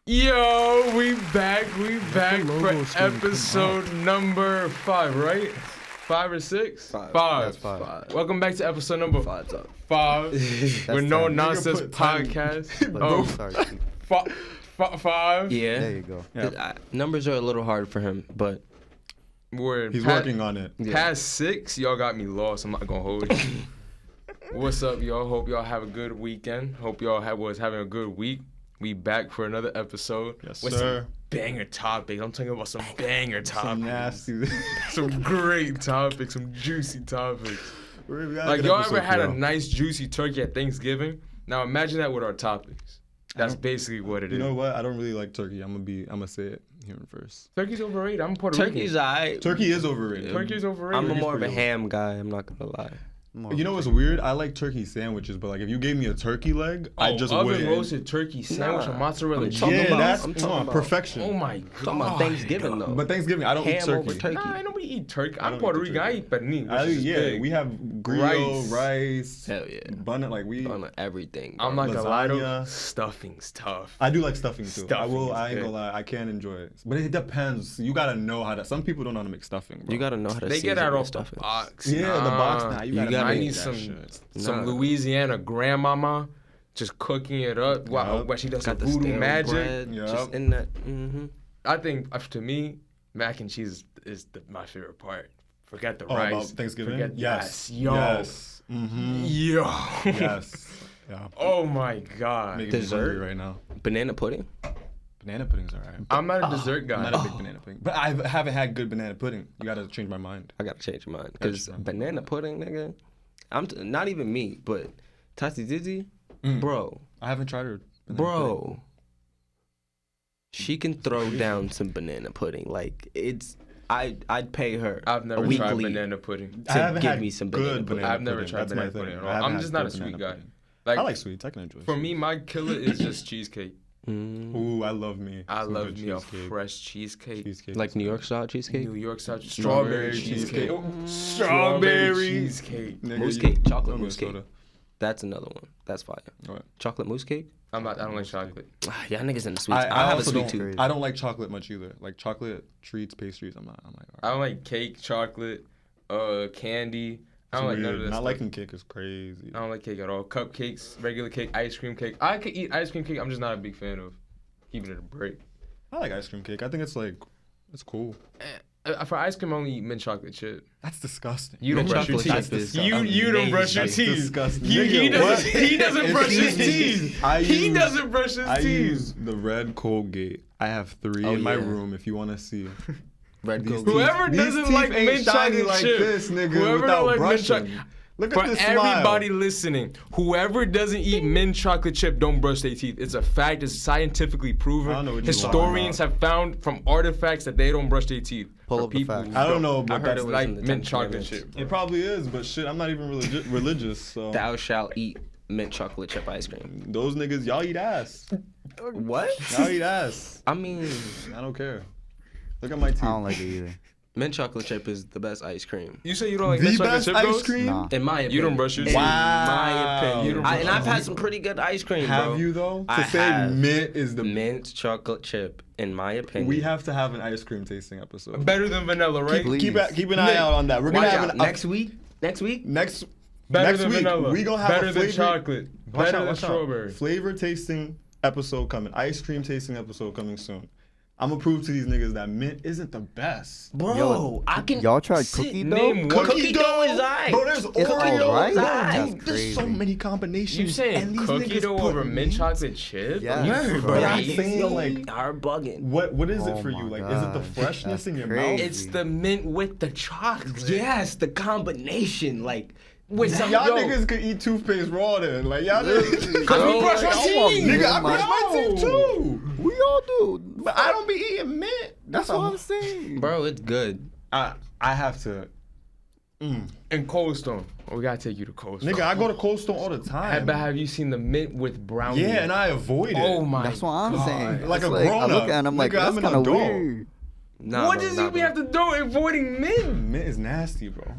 Yo, we back for episode number 5, right? 5 or 6? 5. That's 5. Welcome back to episode number 5. 5 with No Nonsense Podcast. Sorry. 5. Yeah. There you go. Yeah. Numbers are a little hard for him, but He's working on it. Past 6, y'all got me lost. I'm not gonna hold you. What's up, y'all? Hope y'all have a good weekend. Hope y'all was having a good week. We back for another episode with some banger topics. I'm talking about some banger topics. Some nasty. Some great topics, some juicy topics. Like, y'all ever had a nice juicy turkey at Thanksgiving? Now imagine that with our topics. That's basically what it is. You know what? I don't really like turkey. I'm gonna say it here first. Turkey's overrated. I'm Puerto Rican. turkey's alright. Turkey is overrated. Turkey's overrated. I'm more of a ham guy. I'm not gonna lie. You know what's weird? I like turkey sandwiches, but like if you gave me a turkey leg, I just wouldn't. Oven roasted turkey sandwich and mozzarella cheese. Yeah, that's about perfection. Oh my god. I'm talking about Thanksgiving though. But Thanksgiving, I don't eat ham turkey. over turkey. Nah, ain't nobody eat turkey. I'm don't Puerto eat Rican. I eat pernil. We have grill, rice, Hell yeah. bun, On everything. I'm not gonna lie though. Lasagna. Stuffing's tough. I do like stuffing too. Stuffing I ain't is gonna lie. I can enjoy it, but it depends. You gotta know how to. Some people don't know how to make stuffing, bro. You gotta know how to They season get out your off the stuffing. box. Yeah, the box. Nah, you gotta. I make need that some Louisiana grandmama just cooking it up while she does Got the the voodoo stale magic. bread, just in that. I think to me, mac and cheese is my favorite part. Forget the rice. About Thanksgiving? Yes. Yo. Yes. Mm-hmm. Yo. Yes. Yeah. Oh my god. Making me Dessert? hungry right now. Banana pudding. Banana pudding's alright. I'm not a dessert guy. I'm not a big banana pudding, but I haven't had good banana pudding. You gotta change my mind. I gotta change my mind because banana pudding, nigga. Not even me, but Tati Dizzy, bro. I haven't tried her. Bro, she can throw down some banana pudding. Like I'd pay her. I've never a tried weekly banana pudding. to give me some banana good pudding. I've never tried banana pudding at all. I'm just not a sweet guy. Like I like sweets. I can enjoy. For me, my killer is just cheesecake. Ooh, I love me. I some love good me a cheesecake. fresh cheesecake. Like New York style cheesecake. New York style strawberry cheesecake. cheesecake. Strawberry cheesecake. Nigga, Mousse you- cake, chocolate I'm mousse cake. Minnesota. That's another one. That's fire. What? Chocolate mousse cake. I don't like chocolate. Y'all niggas in the sweets. I have a also sweet don't. tooth. I don't like chocolate much either. Like chocolate treats, pastries. I'm like. I don't like cake, chocolate, candy. I don't like none of this. Not stuff. liking cake is crazy. I don't like cake at all. Cupcakes, regular cake, ice cream cake. I could eat ice cream cake. I'm just not a big fan of keeping it a break. I like ice cream cake. I think it's cool. For ice cream, I only eat mint chocolate chip. That's disgusting. You don't Mint brush your chocolate teeth. chip is You don't brush your That's teeth. disgusting. He Nigga, doesn't what? brush his teeth. He doesn't brush his I teeth. use the red Colgate. I have 3 in my room if you want to see. Red These Gold. teeth- Whoever these doesn't teeth like ain't mint shiny chocolate like chip, this, nigga, whoever without don't like mint brushing. chocolate, Look for at this everybody listening, whoever doesn't eat mint chocolate chip don't brush their teeth. It's a fact. It's scientifically proven. I don't know what you're Historians talking have found from artifacts that they don't brush their teeth. Pull For up the people facts. who I don't know, I but heard that's it was like in the mint 10 chocolate Commandments. chip. Bro. it probably is, but shit, I'm not even religious, so Thou shalt eat mint chocolate chip ice cream. those niggas, y'all eat ass. What? Y'all eat ass. I mean, I don't care. Look at my teeth. I don't like it either. mint chocolate chip is the best ice cream. You say you don't like The mint chocolate best chip, ice Ghost? cream? Nah. In my opinion. You don't brush your In teeth. my opinion. You don't brush And I've your had teeth. some pretty good ice cream, bro. Have you though? I To say have. mint is the Mint chocolate chip, in my opinion. We have to have an ice cream tasting episode. Better than vanilla, right? Please. Keep an eye out on that. We're gonna Watch have out. an Next week. Next week. next Better than week. vanilla. We gonna have better a than flavor, chocolate. Watch Better out, than watch out. strawberry. Flavor tasting episode coming. Ice cream tasting episode coming soon. I'm gonna prove to these niggas that mint isn't the best. Bro, Yo, I can. Y'all tried sit- cookie dough? Name one. Cookie dough is aight. Bro, there's It's Oreo. alright? Bro, That's there's so crazy. many combinations. You saying and these cookie niggas dough put over mint chocolate chip? Yeah. You But I'm crazy. saying, like, are bugging. what is it Oh for you? my Like, is it the God. freshness That's in your crazy. mouth? It's the mint with the chocolate. Yes, the combination, like with some Y'all yo, niggas could eat toothpaste raw then. Like, y'all niggas. Cause we Yo, brush our teeth. Nigga, I Oh my brush my teeth too. We all do. But I don't be eating mint. That's what I'm saying. bro, it's good. I have to. And Cold Stone. Oh, we gotta take you to Cold Stone. Nigga, I go to Cold Stone all the time. But have you seen the mint with brownie? Yeah, and I avoid it. Oh my. That's what I'm saying. Like It's a I grown-up. look at it and I'm like, Nigga, that's I'm an kind of adult. weird. Nah, What bro, does nah, he bro. have to do avoiding mint? Mint is nasty, bro.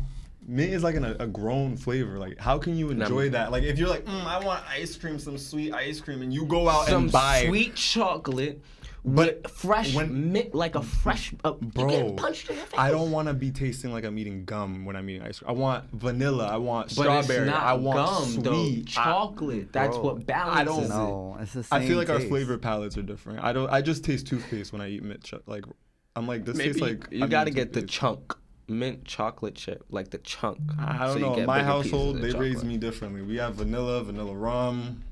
Mint is like a grown flavor. Like, how can you enjoy that? Like, if you're like, I want ice cream, some sweet ice cream, and you go out Some and buy sweet chocolate But fresh mint, like a fresh, bro, you get punched in the face. I don't want to be tasting like I'm eating gum when I'm eating ice cream. I want vanilla. I want But strawberry. it's not I want gum, sweet. though. Chocolate. That's what balances it. No, it's the same I feel like our taste. flavor palettes are different. I just taste toothpaste when I eat mint. Like, I'm like, this tastes like. You gotta get the chunk. Mint chocolate chip, like the chunk. I don't know. In my household, they raise me differently. We have vanilla rum,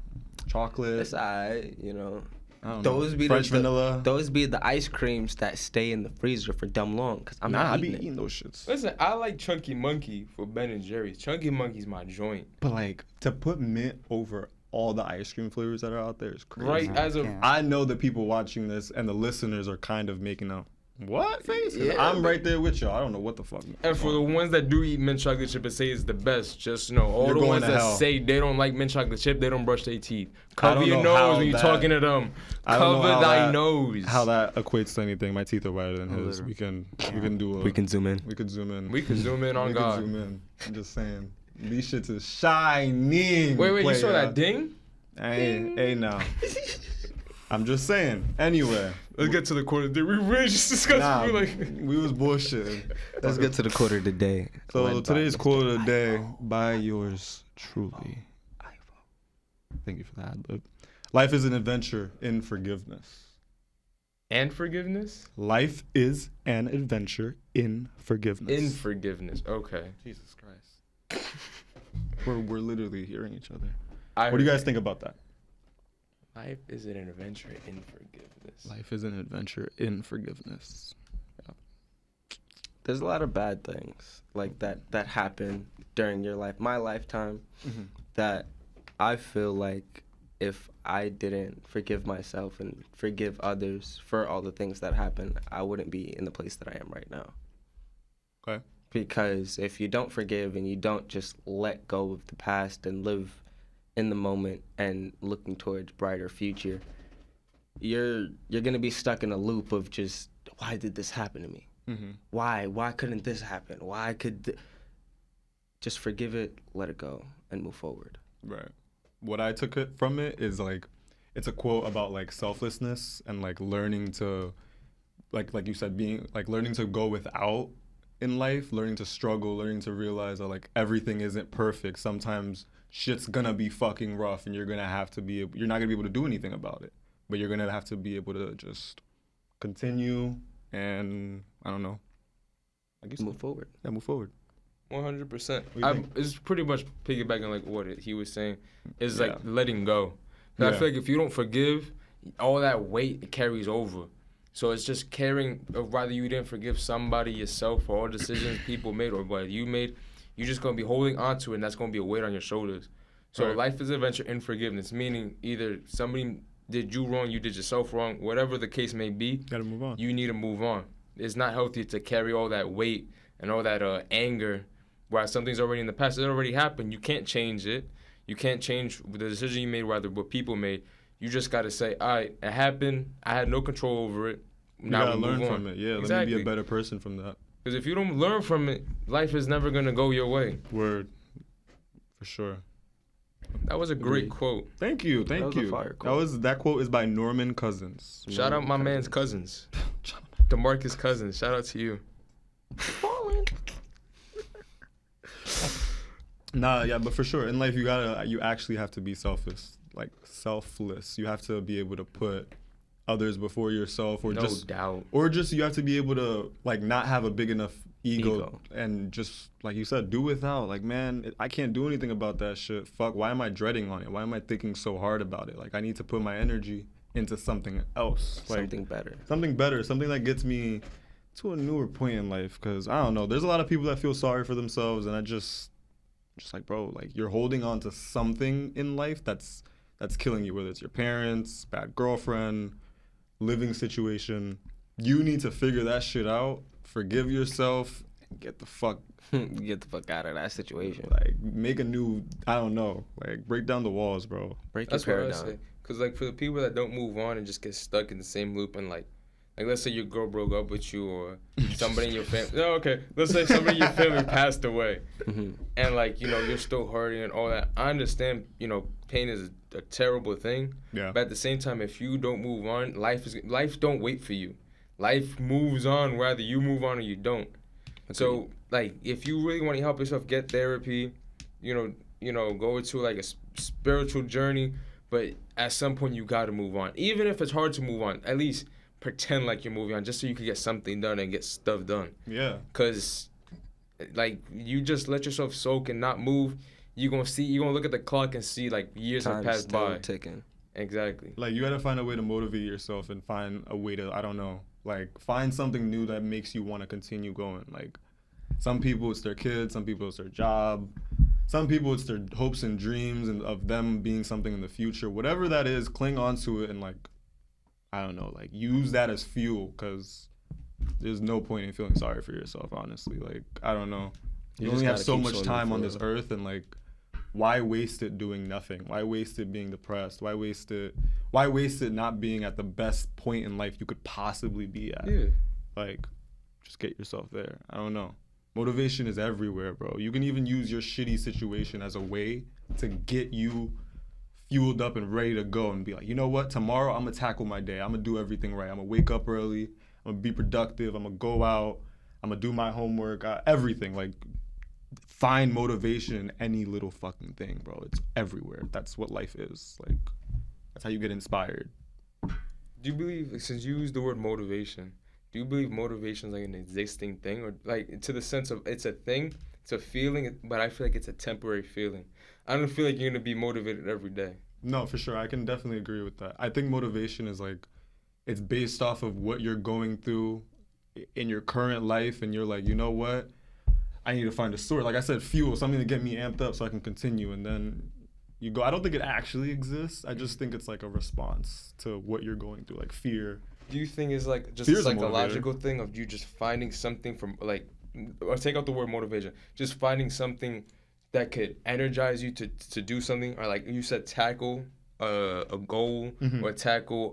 chocolate. It's alright, you know. I don't Those know. be French vanilla. Those be the ice creams that stay in the freezer for dumb long. Cause I'm not I be eating eating those shits. Listen, I like Chunky Monkey for Ben and Jerry's. Chunky Monkey's my joint. But like to put mint over all the ice cream flavors that are out there is crazy. Right, I know the people watching this and the listeners are kind of making a what face? Yeah, I'm right there with y'all. I don't know what the fuck. And for the ones that do eat mint chocolate chip and say it's the best, just know all You're the going ones to that hell. say they don't like mint chocolate chip, they don't brush their teeth. I Cover don't your know how nose when you're that- talking to them. I don't know Cover how thy that- nose. How that equates to anything? My teeth are whiter than his. We can do. We can zoom in. We could zoom in. We can zoom in on we God. can zoom in. I'm just saying. These shits is shining. Wait, you saw player. that ding? Hey now. I'm just saying. Anyway. Let's get to the quarter. Did we really just discuss? Nah, We like, we was bullshitting. Let's get to the quarter of the day. So Led by today's Mr. quote of the day by yours truly. Thank you for that. But life is an adventure in forgiveness. and forgiveness. Life is an adventure in forgiveness. In forgiveness. Okay. Jesus Christ. We're literally hearing each other. I What do you heard guys think about that? Life is an adventure in forgiveness. Life is an adventure in forgiveness. There's a lot of bad things like that happen during your life, my lifetime, that I feel like if I didn't forgive myself and forgive others for all the things that happened, I wouldn't be in the place that I am right now. Okay. Because if you don't forgive and you don't just let go of the past and live in the moment and looking towards brighter future, you're gonna be stuck in a loop of just, why did this happen to me? Why couldn't this happen? Why could just forgive it, let it go, and move forward. Right. What I took it from it is like, it's a quote about like selflessness and like learning to, like you said, being like learning to go without in life, learning to struggle, learning to realize that like everything isn't perfect. Sometimes shit's gonna be fucking rough and you're not gonna be able to do anything about it, but you're gonna have to be able to just continue and I don't know. I guess Move forward. Yeah, move forward. 100%. think? It's pretty much piggybacking like what he was saying. Is like Yeah. letting go. But Yeah. I feel like if you don't forgive, all that weight it carries over. So it's just carrying. Whether you didn't forgive somebody, yourself, or all decisions people made, or what you made, you're just gonna be holding on to it, and that's gonna be a weight on your shoulders. So Right. life is an adventure in forgiveness, meaning either somebody did you wrong, you did yourself wrong, whatever the case may be. Gotta move on. You need to move on. It's not healthy to carry all that weight and all that anger. While something's already in the past, it already happened. You can't change it. You can't change the decision you made, rather what people made. You just gotta say, all right, it happened. I had no control over it. You Now gotta we move learn on. from it. Yeah, let me Exactly. be a better person from that. Because if you don't learn from it, life is never gonna go your way. Word. For sure. That was a great Agreed. quote. Thank you. That was a fire quote. That quote is by Norman Cousins. Shout out my man's cousins, DeMarcus Cousins. Shout out to you. Nah, yeah, but for sure in life you actually have to be selfless. You have to be able to put others before yourself, or No just doubt. you have to be able to like not have a big enough ego and just like you said, do without. Like, man, I can't do anything about that shit. Fuck, why am I dreading on it? Why am I thinking so hard about it? Like, I need to put my energy into something else. Like, Something better. something that gets me to a newer point in life. Because I don't know, there's a lot of people that feel sorry for themselves, and I just like, bro, like you're holding on to something in life that's killing you, whether it's your parents, bad girlfriend, living situation. You need to figure that shit out, forgive yourself, and get the fuck Get the fuck out of that situation. like make a new, I don't know, like break down the walls, bro. Break That's your what I paradigm. say. Because like for the people that don't move on and just get stuck in the same loop and like Like, let's say your girl broke up with you, or somebody in your family. No, okay. Let's say somebody in your family passed away, and like you're still hurting and all that. I understand. Pain is a terrible thing. Yeah. But at the same time, if you don't move on, life don't wait for you. Life moves on whether you move on or you don't. Okay. So like, if you really want to help yourself, get therapy. Go into like a spiritual journey. But at some point, you got to move on. Even if it's hard to move on, at least pretend like you're moving on, just so you can get something done and get stuff done. Yeah. Cause, like, you just let yourself soak and not move. You're gonna look at the clock and see like years have passed by. Ticking. Exactly. Like, you gotta find a way to motivate yourself and find a way to, I don't know, like, find something new that makes you want to continue going. Like, some people it's their kids, some people it's their job, some people it's their hopes and dreams and of them being something in the future. Whatever that is, cling on to it and like, I don't know, like, use that as fuel, because there's no point in feeling sorry for yourself, honestly. Like, I don't know. You only have so much time on this earth, and like, why waste it doing nothing? Why waste it being depressed? Why waste it not being at the best point in life you could possibly be at? Yeah. Like, just get yourself there. I don't know. Motivation is everywhere, bro. You can even use your shitty situation as a way to get you fueled up and ready to go and be like, you know what? Tomorrow I'm gonna tackle my day. I'm gonna do everything right. I'm gonna wake up early. I'm gonna be productive. I'm gonna go out. I'm gonna do my homework. Everything. Like, find motivation in any little fucking thing, bro. It's everywhere. That's what life is. Like, that's how you get inspired. Do you believe, since you use the word motivation, do you believe motivation is like an existing thing, or like to the sense of it's a thing, it's a feeling, but I feel like it's a temporary feeling? I don't feel like you're gonna be motivated every day. No, for sure. I can definitely agree with that. I think motivation is like, it's based off of what you're going through in your current life, and you're like, you know what? I need to find a source. Like I said, fuel, something to get me amped up so I can continue. And then you go. I don't think it actually exists. I just think it's like a response to what you're going through, like fear. Do you think it's like just a psychological thing of you just finding something from like, or take out the word motivation, just finding something that could energize you to do something, or like you said, tackle a goal, or tackle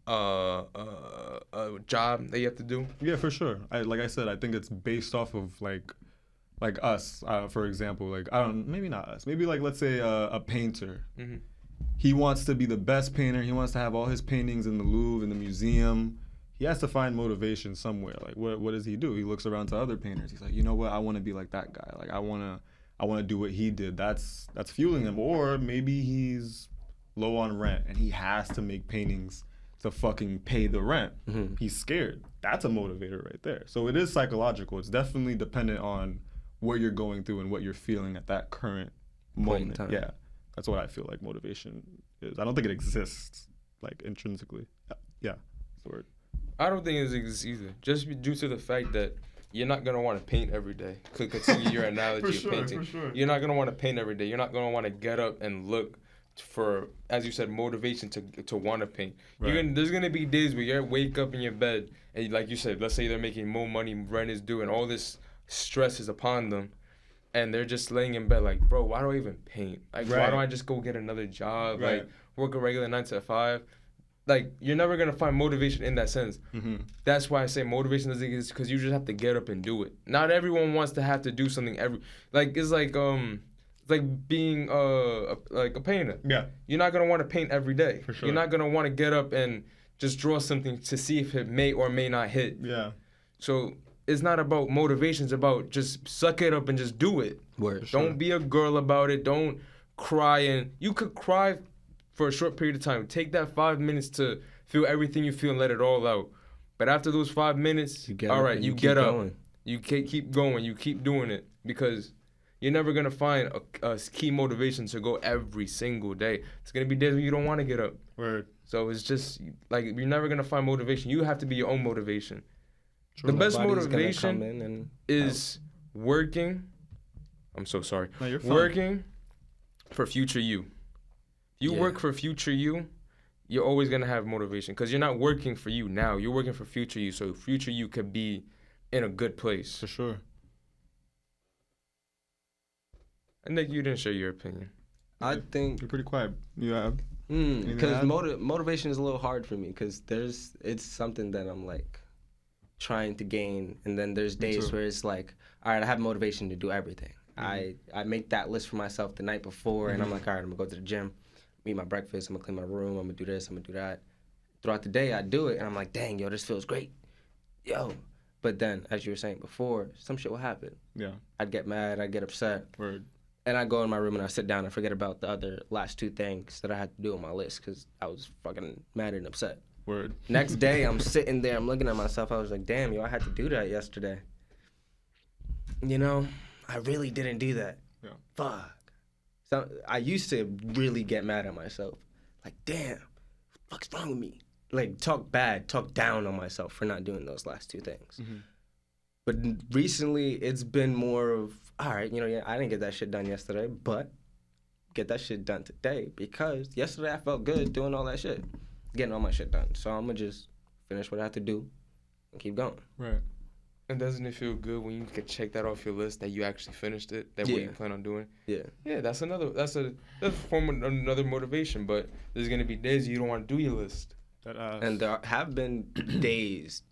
a job that you have to do? Yeah, for sure. Like I said, I think it's based off of like us, for example. Like, maybe not us. Maybe like, let's say a painter. He wants to be the best painter. He wants to have all his paintings in the Louvre, in the museum. He has to find motivation somewhere. Like, what does he do? He looks around to other painters. He's like, you know what? I want to be like that guy. Like, I want to do what he did. That's fueling him. Or maybe he's low on rent and he has to make paintings to fucking pay the rent. He's scared. That's a motivator right there. So it is psychological. It's definitely dependent on what you're going through and what you're feeling at that current moment. Yeah. That's what I feel like motivation is. I don't think it exists, like, intrinsically. Yeah, that's the word. I don't think it exists either. Just due to the fact that you're not going to want to paint every day. To continue your analogy of painting. For sure. You're not going to want to paint every day. You're not going to want to get up and look for, as you said, motivation to want to paint. Right. There's going to be days where you wake up in your bed and, like you said, let's say they're making more money, rent is due, and all this stress is upon them. And they're just laying in bed like, bro, why do I even paint? Like, why don't I just go get another job? Right. Like, work a regular 9 to 5? Like, you're never going to find motivation in that sense. That's why I say motivation doesn't exist, because you just have to get up and do it. Not everyone wants to have to do something it's like being like a painter. Yeah. You're not going to want to paint every day. For sure. You're not going to want to get up and just draw something to see if it may or may not hit. Yeah. So it's not about motivation. It's about just suck it up and just do it. Word. Don't be a girl about it. Don't cry. And you could cry for a short period of time. Take that 5 minutes to feel everything you feel and let it all out. But after those 5 minutes, you get up. You keep going. You keep doing it, because you're never going to find a key motivation to go every single day. It's going to be days where you don't want to get up. Word. So it's just like, you're never going to find motivation. You have to be your own motivation. True. The best motivation is working. I'm so sorry. No, you're fine. Working for future you. You work for future you, you're always going to have motivation, because you're not working for you now. You're working for future you, so future you could be in a good place. For sure. I think you didn't share your opinion. I think... You're pretty quiet. You have... Because motivation is a little hard for me because it's something that I'm like trying to gain, and then there's days where it's like, all right, I have motivation to do everything. I make that list for myself the night before, and I'm like, all right, I'm gonna go to the gym, eat my breakfast, I'm gonna clean my room, I'm gonna do this, I'm gonna do that. Throughout the day, I do it, and I'm like, dang, yo, this feels great, yo. But then, as you were saying before, some shit will happen. Yeah. I'd get mad, I'd get upset. Word. And I go in my room and I sit down and forget about the other last 2 things that I had to do on my list because I was fucking mad and upset. Word. Next day, I'm sitting there, I'm looking at myself. I was like, damn, yo, I had to do that yesterday. You know, I really didn't do that. Yeah. Fuck. So I used to really get mad at myself. Like, damn, what the fuck's wrong with me? Like, talk down on myself for not doing those last 2 things. But recently, it's been more of, all right, you know, yeah, I didn't get that shit done yesterday, but get that shit done today because yesterday I felt good doing all that shit, getting all my shit done. So I'm going to just finish what I have to do and keep going. Right. And doesn't it feel good when you can check that off your list that you actually finished it, that what you plan on doing? Yeah. Yeah, that's a form of another motivation, but there's going to be days you don't want to do your list. And there have been days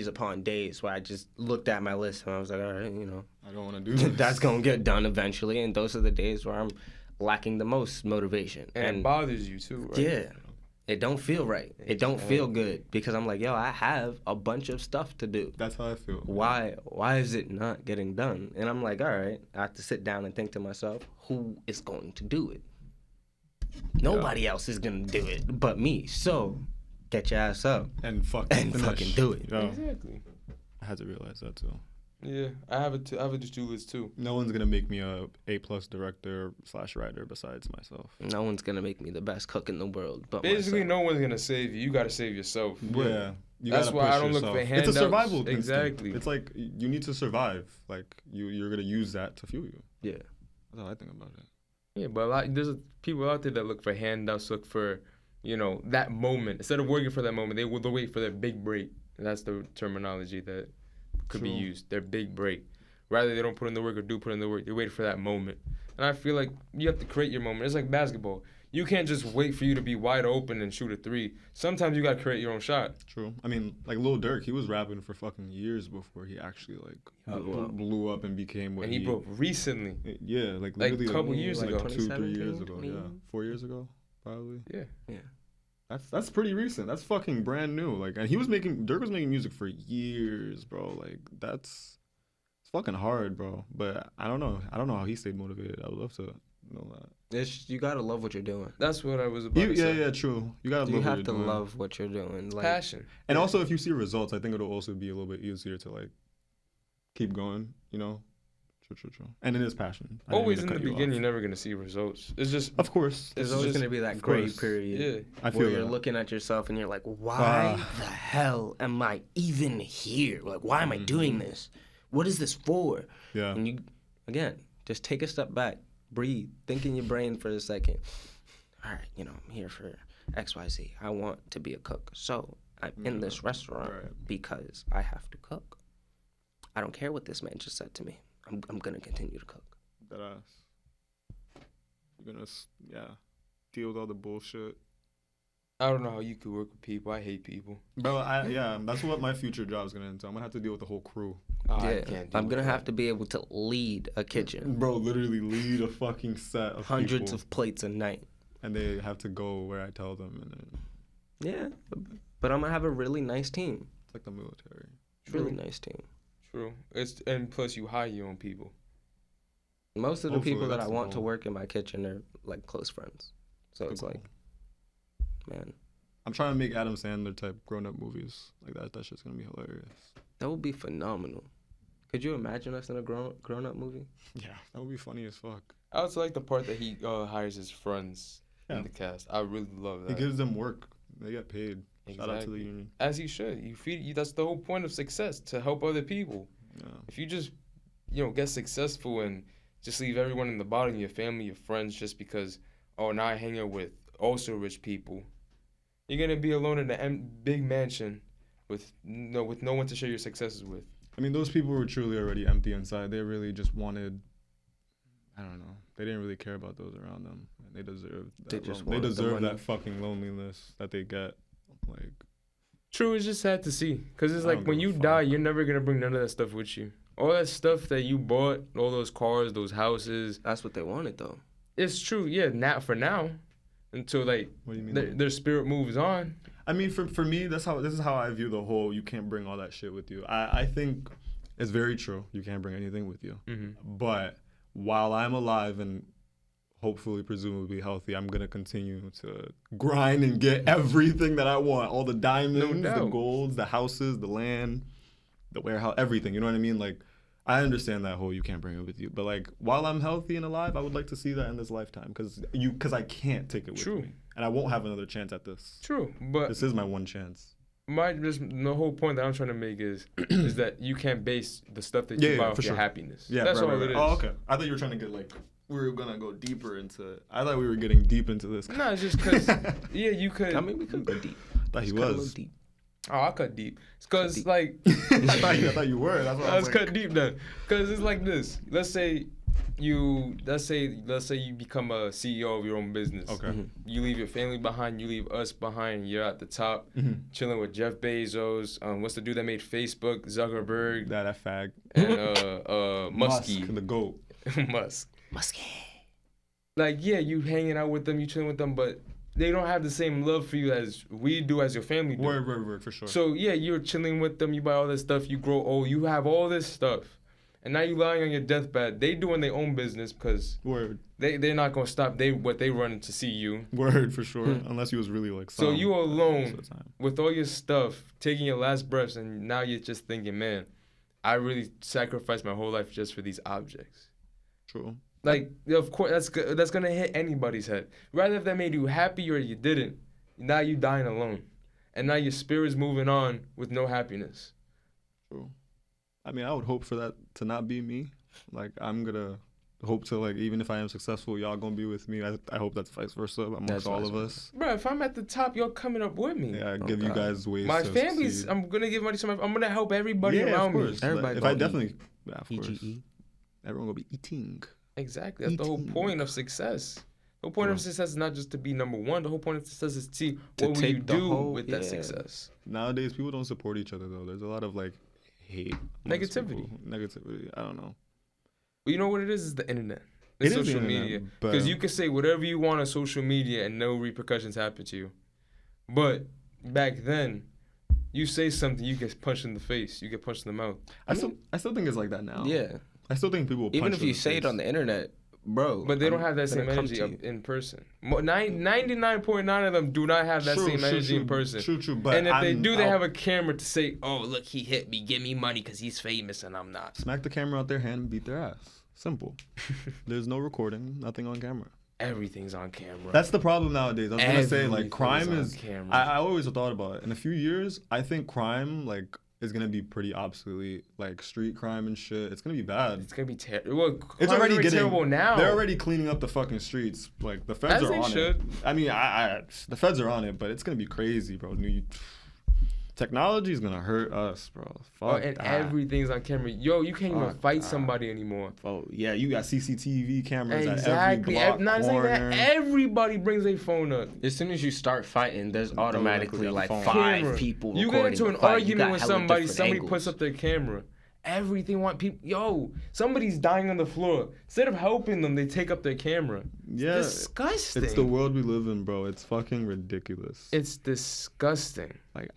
upon days where I just looked at my list and I was like, all right, you know. I don't want to do this. That's going to get done eventually. And those are the days where I'm lacking the most motivation. And it bothers you too, right? Yeah. It don't feel right. It don't feel good because I'm like, yo, I have a bunch of stuff to do. That's how I feel. Why is it not getting done? And I'm like, all right, I have to sit down and think to myself, who is going to do it? Nobody else is going to do it but me. So get your ass up and fucking do it. Yo, exactly. I had to realize that too. Yeah, I have a to-do list too. No one's gonna make me a A+ director / writer besides myself. No one's gonna make me the best cook in the world, but basically, myself. No one's gonna save you. You gotta save yourself. Yeah, that's why I don't look for handouts. It's a survival instinct. Exactly. It's like you need to survive. Like you're gonna use that to fuel you. Yeah, that's how I think about it. Yeah, but there's people out there that look for handouts, look for, you know, that moment. Instead of working for that moment, they will wait for their big break. And that's the terminology that could be used. Their big break. Rather, they don't put in the work or do put in the work. They wait for that moment. And I feel like you have to create your moment. It's like basketball. You can't just wait for you to be wide open and shoot a 3. Sometimes you got to create your own shot. True. I mean, like Lil Durk, he was rapping for fucking years before he actually blew up and became what he broke recently. Yeah, like literally a couple years ago. 2-3 years ago. Yeah, 4 years ago, probably. Yeah. That's pretty recent. That's fucking brand new. Like, and Durk was making music for years, bro. Like, it's fucking hard, bro. But I don't know how he stayed motivated. I would love to know that. You gotta love what you're doing. That's what I was about to say. Yeah, true. You gotta. You have to love what you're doing. Like, passion. And also, if you see results, I think it'll also be a little bit easier to like keep going. You know. True. And it is passion. Always in the beginning, you're never gonna see results. It's just, of course, there's always gonna be that gray period. Yeah, I feel where you're looking at yourself and you're like, why the hell am I even here? Like, why am I doing this? What is this for? Yeah. And you, again, just take a step back, breathe, think in your brain for a second. All right, you know, I'm here for XYZ. I want to be a cook, so I'm in this restaurant because I have to cook. I don't care what this man just said to me. I'm gonna continue to cook. That ass. You're gonna deal with all the bullshit. I don't know how you could work with people. I hate people. Bro, that's what my future job is gonna entail. I'm gonna have to deal with the whole crew. I'm gonna have to be able to lead a kitchen. Bro, literally lead a fucking set of hundreds of plates a night. And they have to go where I tell them. And then... Yeah, but I'm gonna have a really nice team. It's like the military. Really nice team. True. And plus you hire your own people. Most of the people that I want to work in my kitchen are like close friends. So it's like, man. I'm trying to make Adam Sandler type grown-up movies like that. That shit's gonna be hilarious. That would be phenomenal. Could you imagine us in a grown-up movie? Yeah, that would be funny as fuck. I also like the part that he hires his friends in the cast. I really love that. He gives them work. They get paid. Exactly. Shout out to the union. As he should. That's the whole point of success, to help other people. Yeah. If you just, get successful and just leave everyone in the bottom, your family, your friends, just because, now I hang out with also rich people, you're going to be alone in a big mansion with no one to share your successes with. I mean, those people were truly already empty inside. They really just wanted I don't know. They didn't really care about those around them. And they deserve They deserve that fucking loneliness that they get. Like, true, it's just sad to see. Because it's like when you die, you're never going to bring none of that stuff with you. All that stuff that you bought, all those cars, those houses. That's what they wanted, though. It's true, yeah, not for now. Until, like, what do you mean? Their spirit moves on. I mean, for me, this is how I view the whole you can't bring all that shit with you. I think it's very true. You can't bring anything with you. Mm-hmm. But while I'm alive and hopefully, presumably healthy, I'm going to continue to grind and get everything that I want. All the diamonds, the golds, the houses, the land, the warehouse, everything. You know what I mean? Like, I understand that whole you can't bring it with you. But, like, while I'm healthy and alive, I would like to see that in this lifetime. Because I can't take it with me. And I won't have another chance at this. True. But this is my one chance. The whole point that I'm trying to make is that you can't base the stuff that you buy off your happiness. Yeah, that's all it is. Oh, okay. I thought you were trying to get, like... We were gonna go deeper into it. I thought we were getting deep into this. No, it's just because, yeah, you could. I mean, we could go deep. I thought he was. Deep. Oh, I cut deep. It's because, like. I thought you were. That's what I was like. Cut deep then. Because it's like this. Let's say you become a CEO of your own business. Okay. Mm-hmm. You leave your family behind. You leave us behind. You're at the top, chilling with Jeff Bezos. What's the dude that made Facebook? Zuckerberg. That fag. And Muskie. The GOAT. Musk. Like, yeah, you hanging out with them, you chilling with them, but they don't have the same love for you as we do, as your family do. Word, for sure. So, yeah, you're chilling with them, you buy all this stuff, you grow old, you have all this stuff. And now you lying on your deathbed. They doing their own business because they're not going to stop what they running to see you. Word, for sure. Unless you was really, like, so you alone with all your stuff, taking your last breaths, and now you're just thinking, man, I really sacrificed my whole life just for these objects. True. Like, of course, that's gonna hit anybody's head. Rather if that made you happy or you didn't, now you dying alone, and now your spirit's moving on with no happiness. True. I mean, I would hope for that to not be me. Like, I'm gonna hope to, like, even if I am successful, y'all gonna be with me. I hope that's vice versa amongst all of us. Bro, if I'm at the top, you're coming up with me. Yeah, give you guys ways. My to family's. succeed. I'm gonna give money to I'm gonna help everybody around me. Everybody. If I definitely, of course. Everyone gonna be eating. Exactly. That's the whole point of success. The whole point of success is not just to be number one. The whole point of success is to see what will you do with that success. Nowadays, people don't support each other, though. There's a lot of, like, hate. Negativity. I don't know. Well, you know what it is? It's the internet. It's social media. Because you can say whatever you want on social media and no repercussions happen to you. But back then, you say something, you get punched in the face. You get punched in the mouth. I still think it's like that now. Yeah. I still think people will punch even if you say it on the internet, bro. But they don't have that same energy in person. 99.9 of them do not have that same energy in person. True. But and if they do, they have a camera to say, "Oh, look, he hit me. Give me money because he's famous and I'm not." Smack the camera out their hand and beat their ass. Simple. There's no recording, nothing on camera. Everything's on camera. That's the problem nowadays. I was gonna say, like, crime is. I always thought about it. In a few years, I think crime, like, is gonna be pretty obsolete, like street crime and shit. It's gonna be bad. It's gonna be terrible. Well, it's already getting terrible now. They're already cleaning up the fucking streets. Like, the feds are on it. I mean, the feds are on it, but it's gonna be crazy, bro. Technology is gonna hurt us, bro. Fuck and everything's on camera. Yo, you can't even fight somebody anymore. Oh yeah, you got CCTV cameras at every block corner. Everybody brings their phone up. As soon as you start fighting, there's automatically like 5 people. You get into an argument with somebody puts up their camera. Everything want people. Yo, somebody's dying on the floor. Instead of helping them, they take up their camera. Yeah, it's disgusting. It's the world we live in, bro. It's fucking ridiculous. It's disgusting. Like,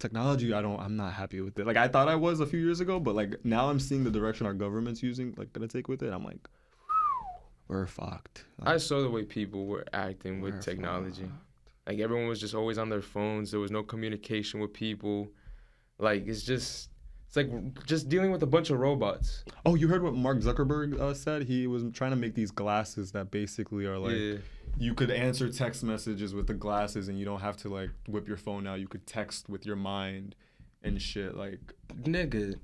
technology, I'm not happy with it. Like, I thought I was a few years ago, but, like, now I'm seeing the direction our government's gonna take with it. I'm like, we're fucked. Like, I saw the way people were acting with technology. Fucked. Like, everyone was just always on their phones. There was no communication with people. Like, it's like just dealing with a bunch of robots. Oh, you heard what Mark Zuckerberg said? He was trying to make these glasses that basically are like, you could answer text messages with the glasses and you don't have to, like, whip your phone out. You could text with your mind and shit. Like, nigga,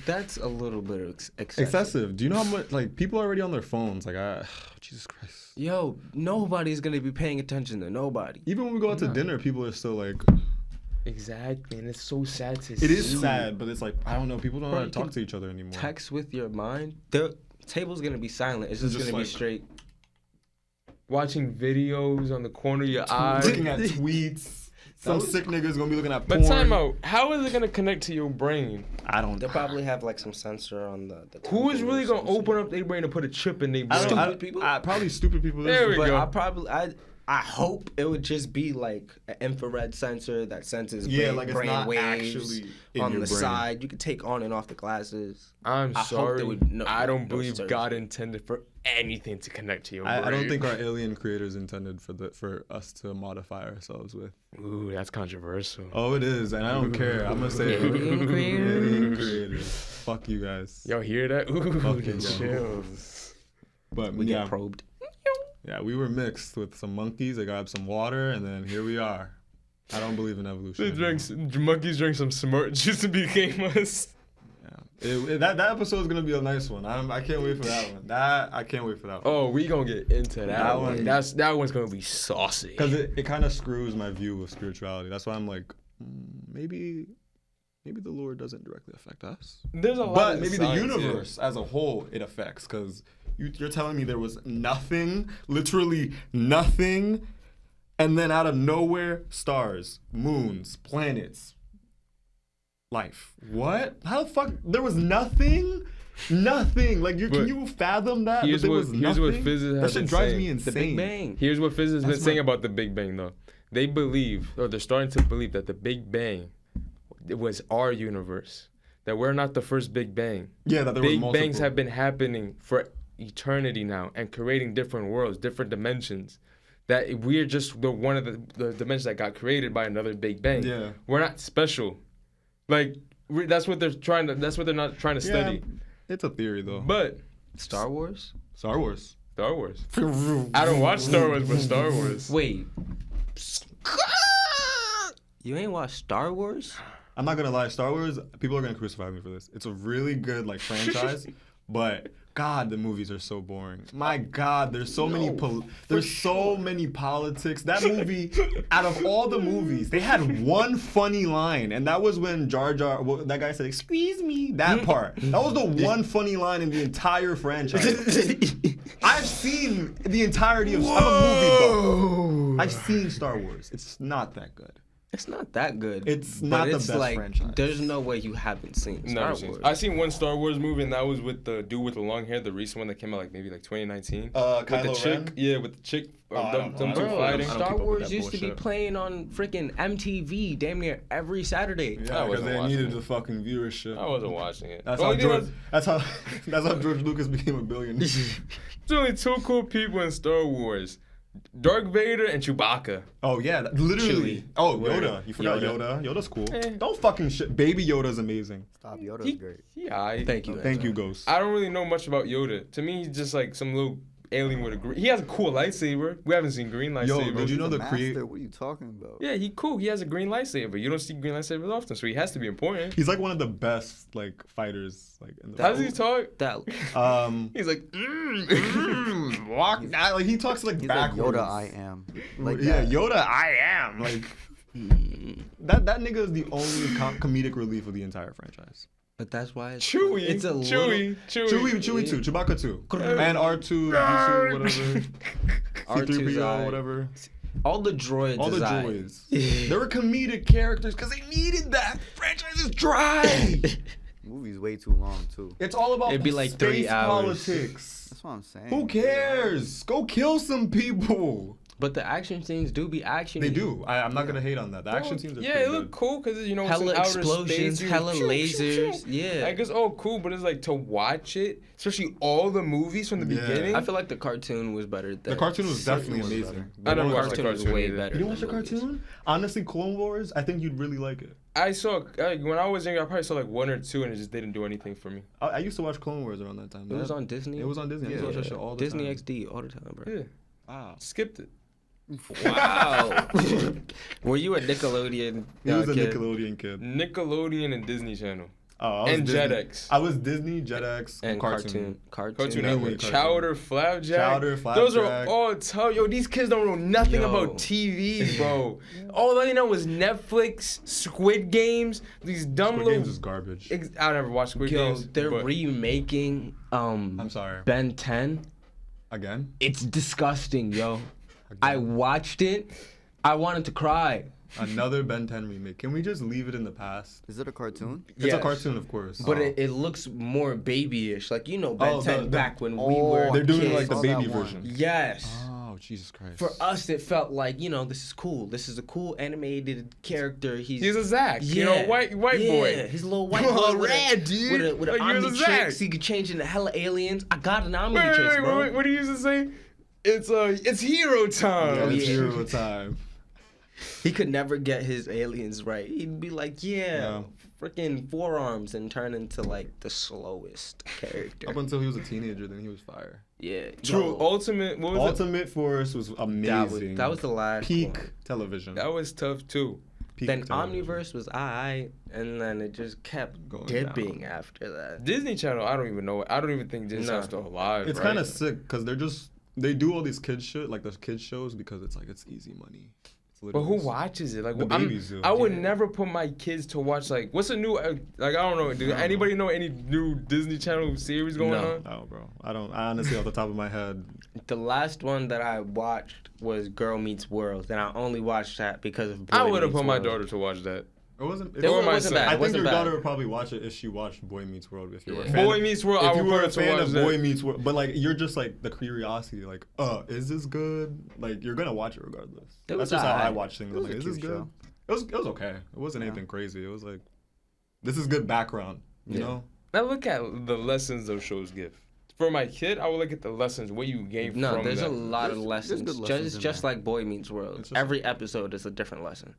that's a little bit excessive. Do you know how much, like, people are already on their phones? Like, Jesus Christ. Yo, nobody's going to be paying attention to nobody. Even when we go out to dinner, people are still like... Exactly, and it's so sad to see. It is sad, but it's like, I don't know, people don't know how to talk to each other anymore. Text with your mind. table's gonna be silent. It's just gonna be straight. Watching videos on the corner of your eye. Looking at tweets. Some sick niggas gonna be looking at porn. But time out. How is it gonna connect to your brain? I don't. They'll probably have like some sensor on the Who is really gonna open up their brain and put a chip in their brain? Stupid people. Probably stupid people. There we go. I hope it would just be like an infrared sensor that senses brain waves on the side. You could take on and off the glasses. I'm sorry. I don't believe God intended for anything to connect to your brain. I don't think our alien creators intended for us to modify ourselves with. Ooh, that's controversial. Oh, it is, and I don't care. I'm gonna say alien creators. Fuck you guys. Y'all hear that? Ooh, fucking chills. But we get probed. Yeah, we were mixed with some monkeys. They grabbed some water, and then here we are. I don't believe in evolution. Monkeys drank some smart juice and became us. Yeah, that episode is gonna be a nice one. I can't wait for that one. I can't wait for that one. Oh, we gonna get into that one. That one's gonna be saucy. Because it kind of screws my view of spirituality. That's why I'm like, maybe the Lord doesn't directly affect us. There's a lot, but maybe the universe as a whole it affects. Because you're telling me there was nothing, literally nothing, and then out of nowhere, stars, moons, planets, life. What? How the fuck? There was nothing? Nothing. Like, can you fathom that? Here's what physicists have that shit been drives saying. me insane. The Big Bang. Here's what physicists have been saying about the Big Bang, though. They believe, or they're starting to believe, that the Big Bang was our universe. That we're not the first Big Bang. Yeah, that there was multiple. Big Bangs have been happening for eternity now and creating different worlds, different dimensions. That we're just one of the dimensions that got created by another Big Bang. Yeah. We're not special. Like, that's what they're not trying to study. It's a theory though. But Star Wars. I don't watch Star Wars, but Star Wars. Wait. You ain't watched Star Wars? I'm not gonna lie, Star Wars, people are gonna crucify me for this. It's a really good franchise, but God, the movies are so boring. My God, there's so many politics. That movie, out of all the movies, they had one funny line, and that was when Jar Jar, that guy said, "Excuse me." That part. That was the one funny line in the entire franchise. I've seen the entirety of. I'm a movie buff. I've seen Star Wars. It's not that good. It's not that good. It's not the best franchise. There's no way you haven't seen Star Wars. I seen one Star Wars movie, and that was with the dude with the long hair, the recent one that came out maybe 2019. Kylo with the chick, Ren? Yeah, with the chick. Them two fighting. Star Wars used to be playing on freaking MTV damn near every Saturday. Yeah, because they needed the fucking viewership. I wasn't watching it. That's how George Lucas became a billionaire. There's only two cool people in Star Wars. Darth Vader and Chewbacca. Oh yeah, literally. Oh, Yoda. You forgot Yoda. Yoda's cool. Don't fucking shit. Baby Yoda's amazing. Stop. Yoda's great. Yeah. Thank you. Thank you, Ghost. I don't really know much about Yoda. To me, he's just like some little alien with a green. He has a cool lightsaber. We haven't seen green lightsaber. Yo, did you know the creator? What are you talking about? Yeah, he cool. He has a green lightsaber. You don't see green lightsabers often, so he has to be important. He's like one of the best fighters in the How does he talk? He's like walk. Like he talks like backwards. Like Yoda, I am. Like yeah, Yoda, I am. Like that nigga is the only comedic relief of the entire franchise. But that's why it's Chewie. It's a Chewie too. Chewbacca too. And R2, R2 whatever. C-3PO, whatever. All the droids. They were comedic characters because they needed that. Franchise is dry. Movie's way too long too. It's all about it'd be like 3 hours. Politics. That's what I'm saying. Who cares? Go kill some people. But the action scenes do be action. They do. I'm not gonna hate on that. The action scenes are pretty it look cool because hella it's in outer explosions, space, hella lasers. Yeah, I guess cool, but it's like to watch it, especially all the movies from the beginning. I feel like the cartoon was better. The cartoon was definitely amazing. I don't watch the cartoon. Was way better. You didn't watch the cartoon? Honestly, Clone Wars. I think you'd really like it. I saw when I was younger. I probably saw like 1 or 2, and it just didn't do anything for me. I used to watch Clone Wars around that time. It was on Disney. It was on Disney. I used to watch that shit all the Disney time. XD all the time, bro. Yeah. Wow. Skipped it. Wow. Were you a Nickelodeon? He was a kid? Nickelodeon kid. Nickelodeon and Disney Channel. and Disney. Jetix. I was Disney, Jetix, and Cartoon. Cartoon Mainly Network. Cartoon. Chowder, Flapjack. Chowder, Those are Flapjack. all tough. Yo, these kids don't know nothing Yo. about TV, bro. All they know is Netflix, Squid Games, these dumb Squid little. Games is garbage. I never watched Squid Yo, Games. they're but remaking I'm sorry. Ben 10. Again? It's disgusting, yo. I watched it. I wanted to cry. Another Ben 10 remake. Can we just leave it in the past? Is it a cartoon? It's Yes. a cartoon, of course. But it looks more babyish. Like, Ben 10 back when we were They're doing kids. like the Saw baby that one. version. Yes. Oh, Jesus Christ. For us, it felt like, this is cool. This is a cool animated character. He's He's a Zach, yeah, white boy. His little white Oh, boy with rad, dude. with an Like, he was a omnitrix. Zach. He could change into hella aliens. I got an Wait, omnitrix, bro. wait, what do you used to say? It's hero time. Oh, It's yeah. hero time. He could never get his aliens right. He'd be like, Yeah. freaking forearms and turn into like the slowest character. Up until he was a teenager, then he was fire. Yeah. True. Yo, Ultimate. What was it? Ultimate Force was amazing. that was the last peak one. television. That was tough too. Peak Then television. Omniverse was and then it just kept Going dipping down. after that. Disney Channel. I don't even know. I don't even think Disney Channel's still alive. It's right? kind of sick because they do all these kids shit, like those kids shows, because it's like it's easy money. It's But who literally- watches it? Like, The babies do. I would Yeah. never put my kids to watch like what's a new like I don't know. Do anybody know any new Disney Channel series going No. on? No, bro. I honestly, off the top of my head, The last one that I watched was Girl Meets World, and I only watched that because of Boy I would have Meets put my World. daughter to watch that. it wasn't. It wasn't bad. I It think wasn't your bad. daughter would probably watch it if she watched Boy Meets World. If you were a Yeah. fan Boy of, Meets World. I if you would were put a her to fan watch of that. Boy Meets World, but like you're just like the curiosity, like, is this good? Like you're gonna watch it regardless. It was That's just how I alright. watch things. It I'm was like, a is this cute good? show. It was okay. It wasn't anything crazy. It was like, this is good background. You Yeah. know. Now look at the lessons those shows give. For my kid, I would look at the lessons, what you gain No, from there's that. a lot of There's lessons. good lessons It's in just there. like Boy Meets World. It's just- Every episode is a different lesson.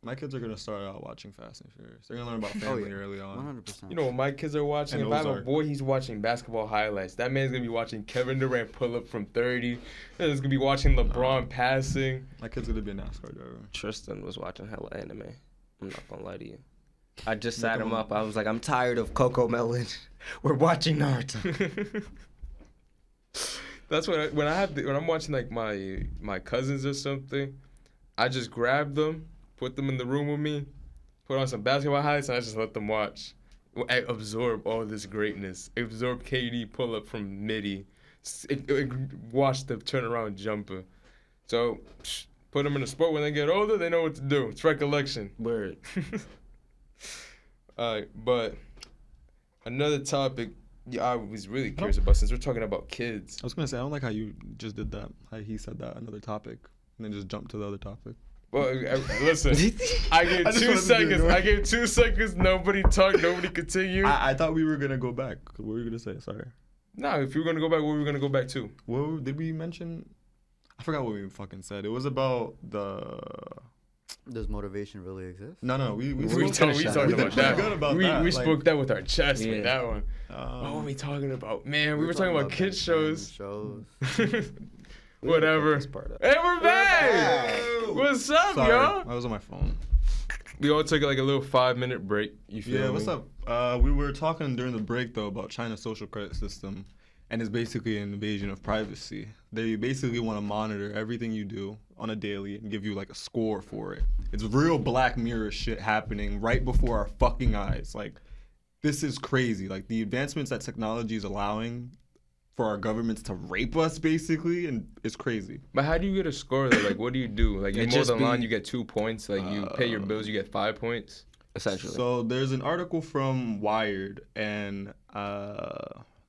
My kids are gonna start out watching Fast and Furious. They're gonna learn about family early on. 100%. You know what my kids are watching? And If I have a Ozark. boy, he's watching basketball highlights. That man's gonna be watching Kevin Durant pull up from 30. He's gonna be watching LeBron passing. My kid's gonna be a NASCAR driver. Tristan was watching hella anime. I'm not gonna lie to you. I just sat him up. I was like, I'm tired of Coco Melon. We're watching Naruto. That's when when I'm watching like my cousins or something, I just grab them, put them in the room with me, put on some basketball highlights, and I just let them watch. I absorb all this greatness. Absorb KD pull up from midi. Watch the turnaround jumper. So put them in a sport when they get older, they know what to do. It's recollection. Word. Alright, but another topic I was really curious about since we're talking about kids. I was gonna say I don't like how you just did that. How he said that another topic and then just jumped to the other topic. Well, listen, I gave I just 2 wanted to be seconds. annoying. I gave 2 seconds. Nobody talked. Nobody continued. I thought we were gonna go back. What were you gonna say? Sorry. No, if you were gonna go back, what were we gonna go back to? What did we mention? I forgot what we fucking said. It was about the. Does motivation really exist? No. We We spoke- talked we about did that. pretty good about we that. we like, spoke that with our chest with Yeah. that one. What were we talking about? Man, we were talking about kids shows. shows. Whatever. This part up. Hey, we're back. back. What's up, Sorry, y'all? I was on my phone. We all took like a little 5-minute break. You feel Yeah, me? what's up? We were talking during the break though about China's social credit system, and it's basically an invasion of privacy. They basically want to monitor everything you do on a daily and give you like a score for it. It's real Black Mirror shit happening right before our fucking eyes. Like, this is crazy. Like, the advancements that technology is allowing for our governments to rape us basically, and it's crazy. But how do you get a score though? Like, what do you do? Like, you It mow just the line, be- you get 2 points. Like, you pay your bills, you get 5 points. Essentially. So there's an article from Wired, and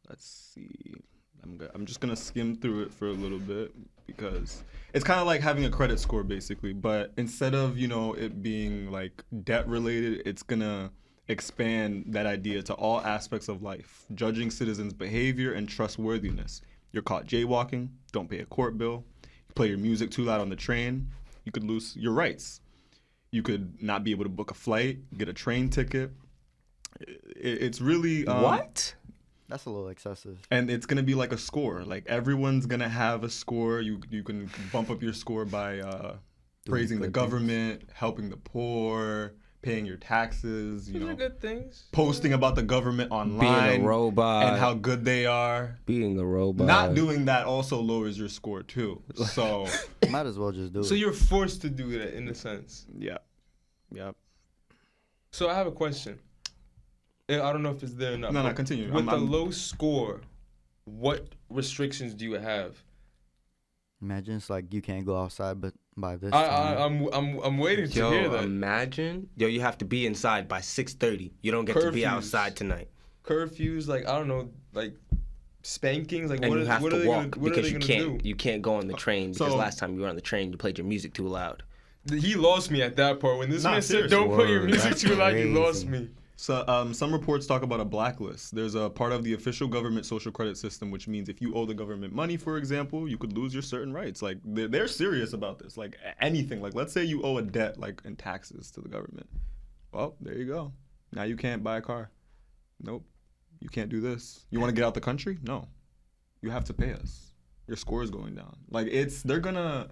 let's see. I'm just gonna skim through it for a little bit because it's kind of like having a credit score basically, but instead of it being like debt related, it's gonna expand that idea to all aspects of life, judging citizens' behavior and trustworthiness. You're caught jaywalking, don't pay a court bill. You play your music too loud on the train, you could lose your rights. You could not be able to book a flight, get a train ticket. It's really What? That's a little excessive. and it's gonna be like a score. Like, everyone's gonna have a score. You can bump up your score by praising the good government, helping the poor, paying your taxes, Those are good things. posting about the government online, being a robot, and how good they are. being a robot. Not doing that also lowers your score too. So Might as well just do it. So you're forced to do that in a sense. yeah. So I have a question. I don't know if it's there or not. No, but continue. With the low score, what restrictions do you have? Imagine it's like you can't go outside, but by this time. I'm waiting to hear that. Imagine, you have to be inside by 6:30. You don't get to be Curfews. outside tonight. Curfews, like, I don't know, like spankings, like And what you have are to they walk gonna, what are because they you gonna can't do? you can't go on the train because So- last time you were on the train you played your music too loud. He lost me at that part when this Nah, man said, seriously. "Don't put your Word, music that's too loud." He crazy. lost me. So some reports talk about a blacklist. There's a part of the official government social credit system, which means if you owe the government money, for example, you could lose your certain rights. Like they're serious about this. Like anything. Like let's say you owe a debt, like in taxes to the government. Well, there you go. Now you can't buy a car. Nope. You can't do this. You want to get out the country? No. You have to pay us. Your score is going down. Like they're gonna.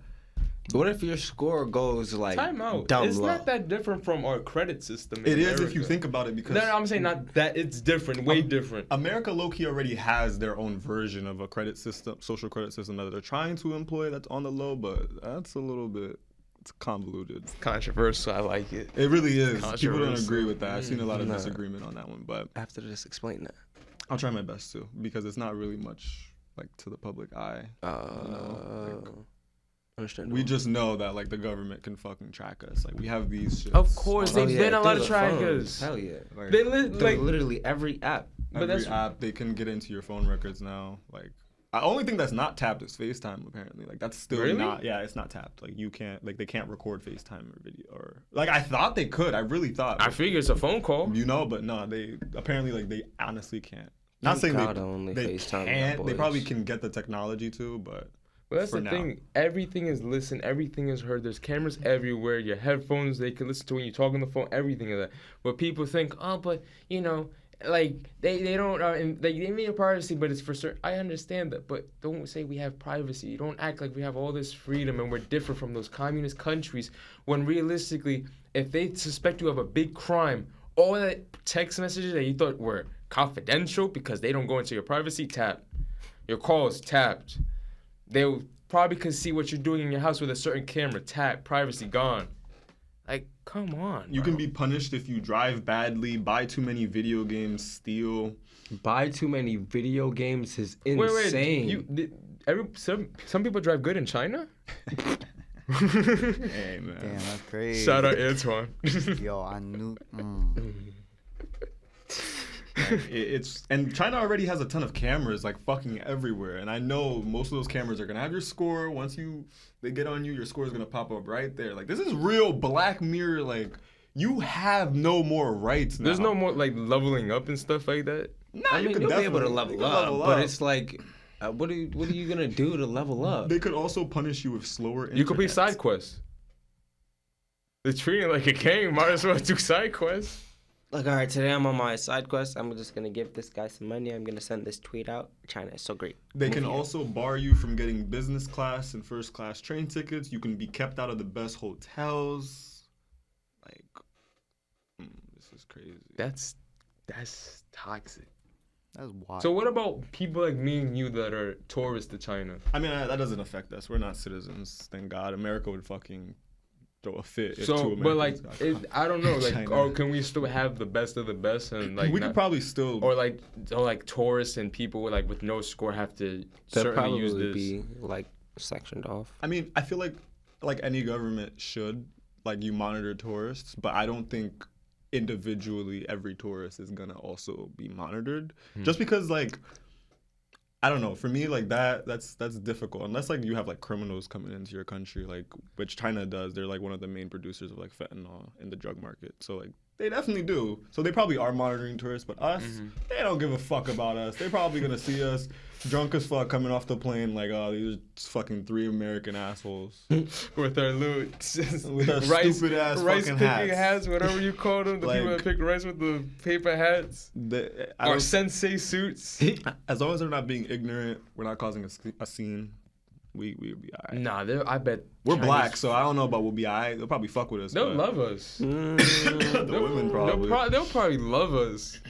What if your score goes like Time out. dumb It's low? not that different from our credit system. It is if you think about it because. No, I'm saying not that. It's different, way different. America low-key already has their own version of a credit system, social credit system that they're trying to employ that's on the low, but that's a little bit, it's convoluted. Controversial. I like it. It really is. People don't Controversial. agree with that. I've seen a lot of Nah. disagreement on that one, but After this, explain that. I'll try my best to because it's not really much like to the public eye. Understand. We just know that like the government can fucking track us. Like we have these shits. Of course, on they've our- been a lot of through the phone. trackers. Hell yeah. like, They Through like literally every app. but every that's- app they can get into your phone records now. Like the only thing that's not tapped is FaceTime apparently. Like that's still Really? not. Yeah, it's not tapped. Like you can't. Like they can't record FaceTime or video or like I thought they could. I really thought. I figure it's a phone call. But no, they apparently like they honestly can't. Not saying God they only they FaceTime can't. that They boys. probably can get the technology to, but But that's for the now. thing. Everything is listened. Everything is heard. There's cameras everywhere. Your headphones, they can listen to when you talk on the phone. Everything of that. But people think, oh, but like they don't. They mean your privacy, but it's for certain. I understand that, but don't say we have privacy. You don't act like we have all this freedom and we're different from those communist countries. When realistically, if they suspect you of a big crime, all that text messages that you thought were confidential because they don't go into your privacy, tapped. Your calls tapped. They probably could see what you're doing in your house with a certain camera. Tap, privacy gone. Like, come on. you bro. can be punished if you drive badly, buy too many video games, steal. Buy too many video games is Wait, insane. Some people drive good in China? Hey man. Damn, that's crazy. Shout out Antoine. Yo, I knew. It's and China already has a ton of cameras like fucking everywhere, and I know most of those cameras are gonna have your score. Once they get on you, your score is gonna pop up right there. Like this is real Black Mirror. Like you have no more rights now. There's no more like leveling up and stuff like that. Nah, I mean, could you'll be able to definitely- level you can up, level but up. it's like, what are you gonna do to level up? They could also punish you with slower internet. You complete side quests. They're treating it like a game. Might as well do side quests. Like, all right, today I'm on my side quest. I'm just gonna give this guy some money. I'm gonna send this tweet out. China is so great. They can Movie. also bar you from getting business class and first class train tickets. You can be kept out of the best hotels. Like, this is crazy. That's toxic. That's wild. So what about people like me and you that are tourists to China? I mean, that doesn't affect us. We're not citizens. Thank God. America would fucking throw a fit. If two So, but like, Americans got caught. I don't know. Like, China. or can we still have the best of the best and like we could not- probably still. or like tourists and people with no score have to They'll certainly use probably this. be like sectioned off. I mean, I feel like any government should like you monitor tourists, but I don't think individually every tourist is gonna also be monitored. Just because like I don't know, for me like that's difficult unless like you have like criminals coming into your country, like which China does. They're like one of the main producers of like fentanyl in the drug market, so like they definitely do. So they probably are monitoring tourists, but us, they don't give a fuck about us. They're probably gonna see us drunk as fuck coming off the plane, like, oh, these are fucking 3 American assholes. With our little With our stupid ass rice fucking picking hats. hats, whatever you call them, the people Like- that pick rice with the paper hats, I or don't- sensei suits. as long as they're not being ignorant, we're not causing a scene. we'd be alright. Nah, I bet we're black, so I don't know about we'll be alright. They'll probably fuck with us. They'll love us. The women probably. They'll probably love us.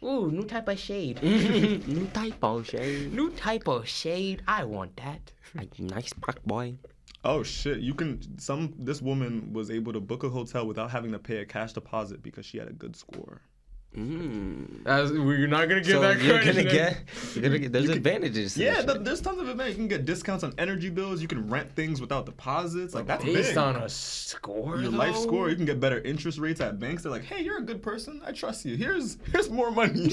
Ooh, new type of shade. New type of shade. New type of shade. I want that. Like, nice black boy. Oh shit! This woman was able to book a hotel without having to pay a cash deposit because she had a good score. We're not gonna give that you're credit. gonna get. There's advantages. Yeah, there's tons of advantages. You can get discounts on energy bills. You can rent things without deposits. Like that's based big. on a score. Your life score. You can get better interest rates at banks. They're like, hey, you're a good person. I trust you. Here's more money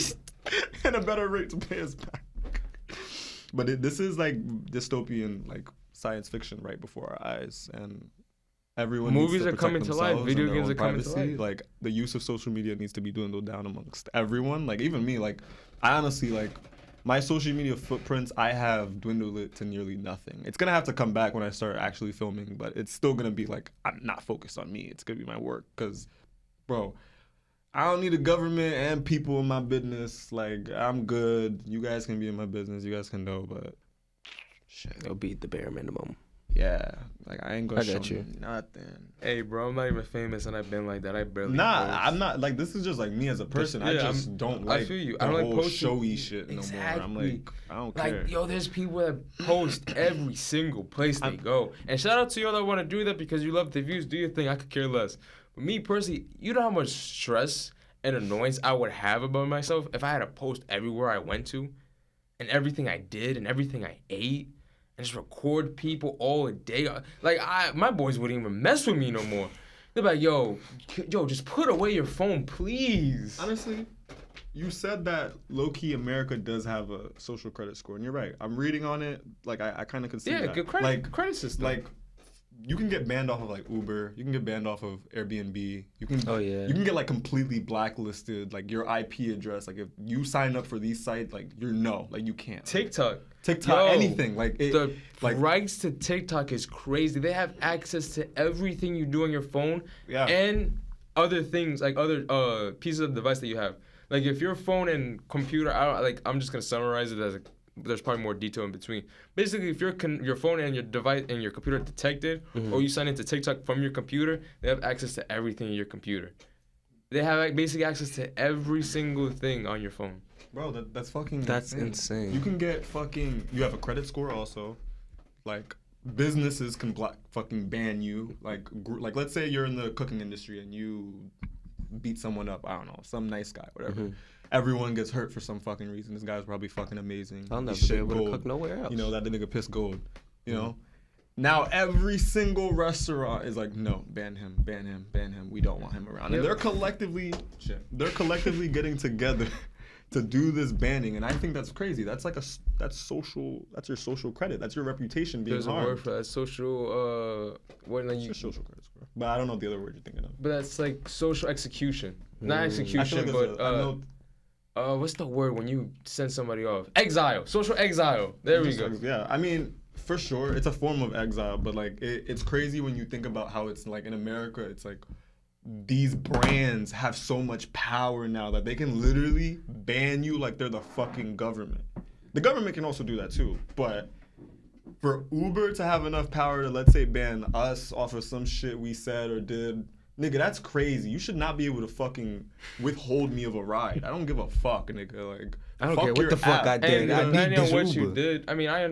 and a better rate to pay us back. But this is like dystopian, like science fiction right before our eyes, and everyone. Movies are coming to life. Video games are coming to life. Like the use of social media needs to be dwindled down amongst everyone. Like even me. Like I honestly like my social media footprints. I have dwindled it to nearly nothing. It's gonna have to come back when I start actually filming, but it's still gonna be like I'm not focused on me. It's gonna be my work because, bro. I don't need the government and people in my business. Like, I'm good. You guys can be in my business. You guys can know, but shit. It'll be the bare minimum. Yeah. Like, I ain't gonna show you. Nothing. Hey, bro, I'm not even famous, and I've been like that. I barely Nah, post. I'm not. Like, this is just, like, me as a person. I just don't like I feel you. the I don't whole like posting showy shit no more. I'm like, I don't care. Like, yo, there's people that post every single place they go. And shout out to y'all that want to do that because you love the views. Do your thing. I could care less. But me, personally, you know how much stress and annoyance I would have about myself if I had to post everywhere I went to and everything I did and everything I ate and just record people all day. Like, my boys wouldn't even mess with me no more. They're like, yo, just put away your phone, please. Honestly, you said that low-key America does have a social credit score, and you're right. I'm reading on it. Like, I kind of can see that. Yeah, good credit system. Like, you can get banned off of like Uber. You can get banned off of Airbnb. You can. Oh yeah. You can get like completely blacklisted. Like your IP address. Like if you sign up for these sites, like like you can't. TikTok, anything. Like the rights to TikTok is crazy. They have access to everything you do on your phone. Yeah. And other things like other pieces of device that you have. Like if your phone and computer, I'm just gonna summarize it as there's probably more detail in between. Basically, if your phone and your device and your computer are detected, or you sign into TikTok from your computer, they have access to everything in your computer. They have like, basic access to every single thing on your phone. Bro, that's fucking. That's insane. You can get you have a credit score also. Like businesses can fucking ban you. Like let's say you're in the cooking industry and you beat someone up. I don't know, some nice guy, whatever. Everyone gets hurt for some fucking reason. This guy's probably fucking amazing. I'll never be able to cook nowhere else. You know, that the nigga pissed gold. You know? Now every single restaurant is like, no, ban him. We don't want him around. And they're collectively getting together to do this banning. And I think that's crazy. That's like that's your social credit. That's your reputation being harmed. There's a word for that. Social, it's your social credit score. But I don't know the other word you're thinking of. But that's like social execution. Not execution, what's the word when you send somebody off? Exile. Social exile. There we go. Yeah, I mean, for sure, it's a form of exile, but like it's crazy when you think about how it's like in America, it's like these brands have so much power now that they can literally ban you like they're the fucking government. The government can also do that too, but for Uber to have enough power to, let's say, ban us off of some shit we said or did, nigga, that's crazy. You should not be able to fucking withhold me of a ride. I don't give a fuck, nigga. Like, I don't care what the fuck I did. And I need this what Uber. you did. I mean, I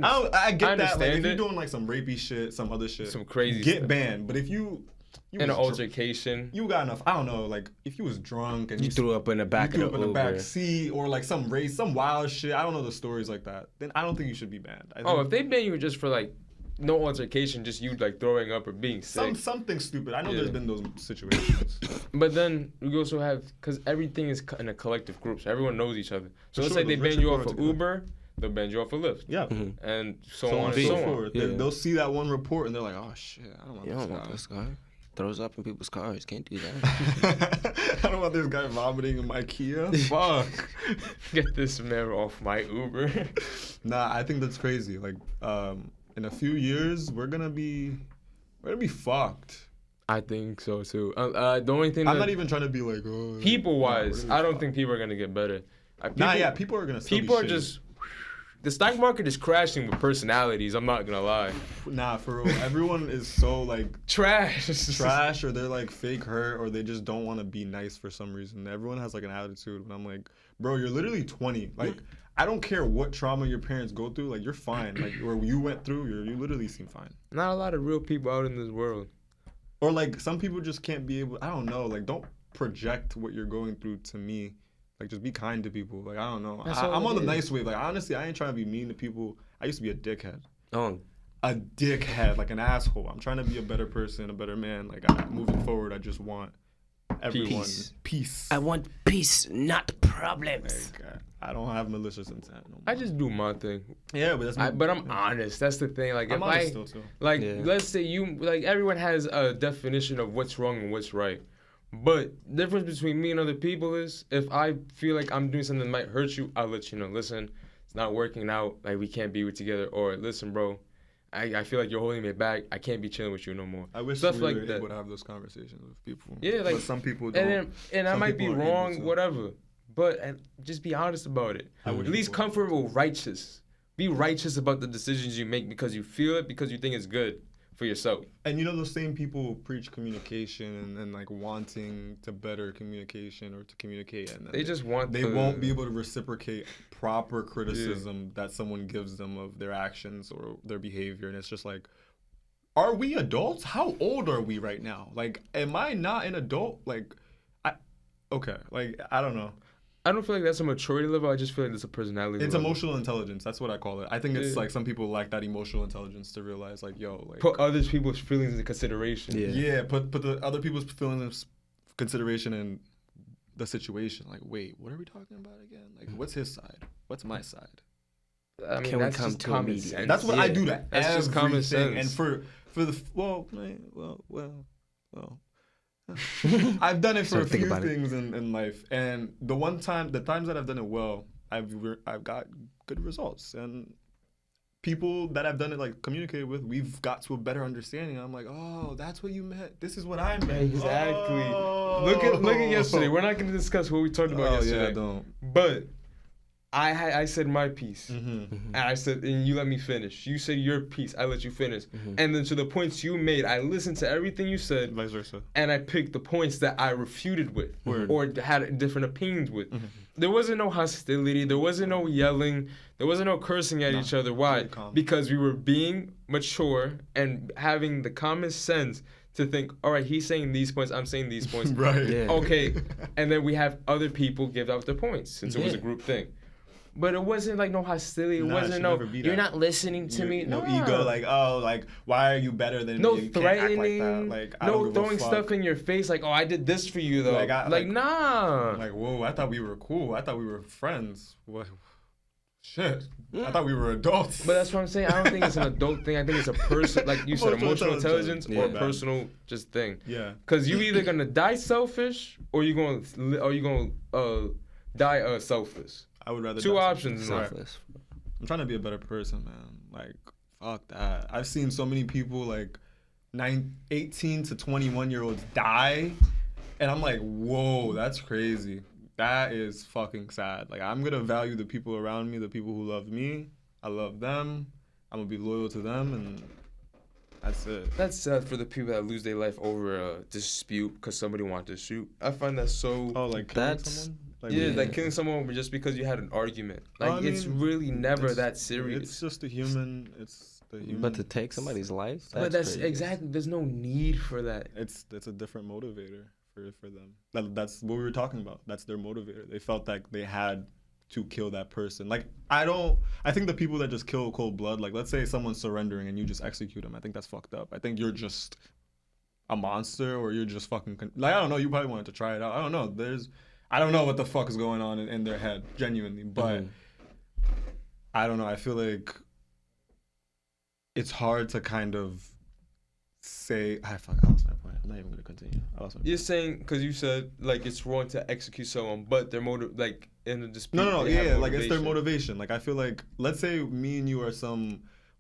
get that. Like, if it. you're doing like some rapey shit, some other shit, some crazy get stuff. banned. But if you in an altercation, you got enough. I don't know. Like if you was drunk and you threw up in the back of the Uber, back seat, or like some wild shit. I don't know the stories like that. Then I don't think you should be banned. If they ban you just for like no altercation, just you like throwing up or being sick. Something stupid. I know there's been those situations. But then we also have, because everything is in a collective group, so everyone knows each other. So let's say they ban you off of Uber, they'll ban you off of Lyft. Yeah. And so on and so forth. Yeah. They'll see that one report and they're like, oh shit, I don't want this guy. Throws up in people's cars. Can't do that. I don't want this guy vomiting in my Kia. Fuck. Get this man off my Uber. Nah, I think that's crazy. Like, in a few years, we're gonna be fucked. I think so too. The only thing I'm not even trying to be like, people-wise, I don't think people are gonna get better. People are gonna. Still people be are just The stock market is crashing with personalities. I'm not gonna lie. Nah, for real. Everyone is so like trash, or they're like fake hurt, or they just don't want to be nice for some reason. Everyone has like an attitude, and I'm like, bro, you're literally 20. Like, I don't care what trauma your parents go through. Like, you're fine. Like, or you went through, you literally seem fine. Not a lot of real people out in this world. Or like some people just can't be able. I don't know. Like, don't project what you're going through to me. Like, just be kind to people. Like, I don't know. I'm on the nice wave. Like, honestly, I ain't trying to be mean to people. I used to be a dickhead. Oh. A dickhead, like an asshole. I'm trying to be a better person, a better man. Like, moving forward, I just want everyone peace. I want peace, not problems. Like, I don't have malicious intent no more. I just do my thing. Yeah, but that's but I'm honest. That's the thing. Like, I'm honest still too. Like, let's say everyone has a definition of what's wrong and what's right. But the difference between me and other people is if I feel like I'm doing something that might hurt you, I'll let you know. Listen, it's not working out. Like, we can't be together. Or listen, bro, I feel like you're holding me back. I can't be chilling with you no more. I wish we were able to have those conversations with people. Yeah, like, but some people don't. And I might be wrong, whatever. But just be honest about it. At least comfortable, righteous. Be righteous about the decisions you make because you feel it, because you think it's good for yourself. And you know, those same people preach communication and like wanting to better communication or to communicate, and they just want they won't be able to reciprocate proper criticism that someone gives them of their actions or their behavior. And it's just like, are we adults? How old are we right now? Like, am I not an adult? Like, I don't know. I don't feel like that's a maturity level. I just feel like it's a personality It's level. Emotional intelligence. That's what I call it. I think it's like some people lack that emotional intelligence to realize, like, yo, like, put other people's feelings into consideration. Yeah, put the other people's feelings in consideration in the situation. Like, wait, what are we talking about again? Like, what's his side? What's my side? I mean, can we come to a median? That's what I do. That's just common sense. And for the well. I've done it for a few things in life, and the times that I've done it well, I've got good results, and people that I've done it like communicated with, we've got to a better understanding. I'm like, oh, that's what you meant. This is what I meant. Exactly. Oh. Look at yesterday. We're not going to discuss what we talked about yesterday. Yeah, don't. But I said my piece, and I said, and you let me finish. You said your piece, I let you finish, and then to the points you made, I listened to everything you said, vice versa, and I picked the points that I refuted with, or had different opinions with. There wasn't no hostility, there wasn't no yelling, there wasn't no cursing at each other. Why? Because we were being mature and having the common sense to think, all right, he's saying these points, I'm saying these points. Right. Yeah. Okay, and then we have other people give out their points since it was a group thing. But it wasn't like no hostility. It wasn't no, you're not listening to me. No ego, like, oh, like, why are you better than me? You threatening. Can't act like that. Like, no throwing stuff in your face like, oh, I did this for you, though. Like, nah. Like, whoa, I thought we were cool. I thought we were friends. What? Shit. I thought we were adults. But that's what I'm saying. I don't think it's an adult thing. I think it's a person, like you said, emotional intelligence or personal just thing. Yeah. Because you either going to die selfish or you're going to die selfless. I would rather two options. Selfless. I'm trying to be a better person, man. Like, fuck that. I've seen so many people like 18 to 21-year-olds die, and I'm like, whoa, that's crazy. That is fucking sad. Like, I'm gonna value the people around me, the people who love me. I love them. I'm gonna be loyal to them, and that's it. That's sad for the people that lose their life over a dispute because somebody wanted to shoot. I find that so. Oh, like killing someone? Like killing someone just because you had an argument. Like, it's really never that serious. It's just the human. But to take somebody's life? That's exactly. There's no need for that. It's a different motivator for them. That's what we were talking about. That's their motivator. They felt like they had to kill that person. Like, I think the people that just kill cold blood, like, let's say someone's surrendering and you just execute them. I think that's fucked up. I think you're just a monster, or you're just fucking like, I don't know. You probably wanted to try it out. I don't know. I don't know what the fuck is going on in their head, genuinely. But I don't know. I feel like it's hard to kind of say, I lost my point. I'm not even going to continue. You're saying, because you said, like, it's wrong to execute someone, but their motive, like, in a dispute. No, yeah, like, it's their motivation. Like, I feel like, let's say me and you are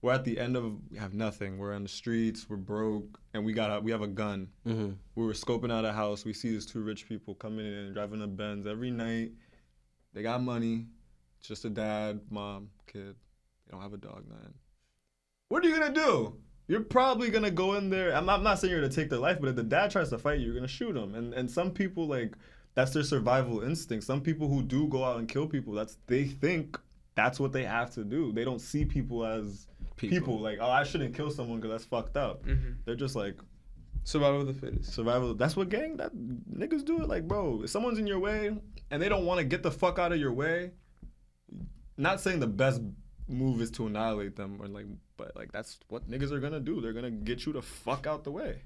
we're at the end we have nothing. We're on the streets, we're broke, and we have a gun. We were scoping out a house. We see these two rich people coming in and driving a Benz every night. They got money. It's just a dad, mom, kid. You don't have a dog, man. What are you gonna do? You're probably gonna go in there. I'm not saying you're gonna take their life, but if the dad tries to fight you, you're gonna shoot him. And some people, like, that's their survival instinct. Some people who do go out and kill people, they think that's what they have to do. They don't see people as people. Like, oh, I shouldn't kill someone because that's fucked up. They're just like, survival of the fittest. Survival. That's what niggas do it. Like, bro, if someone's in your way and they don't want to get the fuck out of your way, not saying the best move is to annihilate them but that's what niggas are gonna do. They're gonna get you the fuck out the way.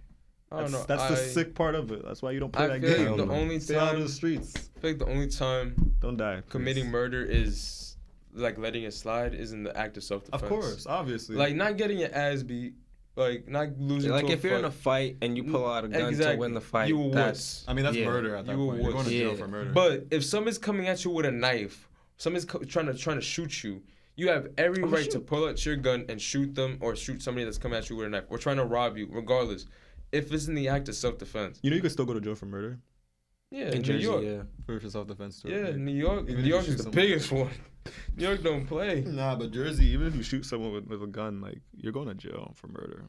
That's the sick part of it. That's why you don't play that game. Like the only Stay out of the streets. I feel like the only time don't die. Committing murder is like letting it slide is in the act of self-defense. Of course, obviously. Like not getting your ass beat, like not losing. Like if you're in a fight and you pull out a gun to win the fight, that's murder at that point. You're going to jail for murder. But if someone's coming at you with a knife, someone's trying to shoot you, you have every right to pull out your gun and shoot them or shoot somebody that's coming at you with a knife or trying to rob you, regardless. If it's in the act of self-defense. You know you can still go to jail for murder? Yeah, in New York. Yeah. For self-defense too. Yeah, New York. New York is the biggest one. New York don't play. Nah, but Jersey, even if you shoot someone with a gun, like, you're going to jail for murder.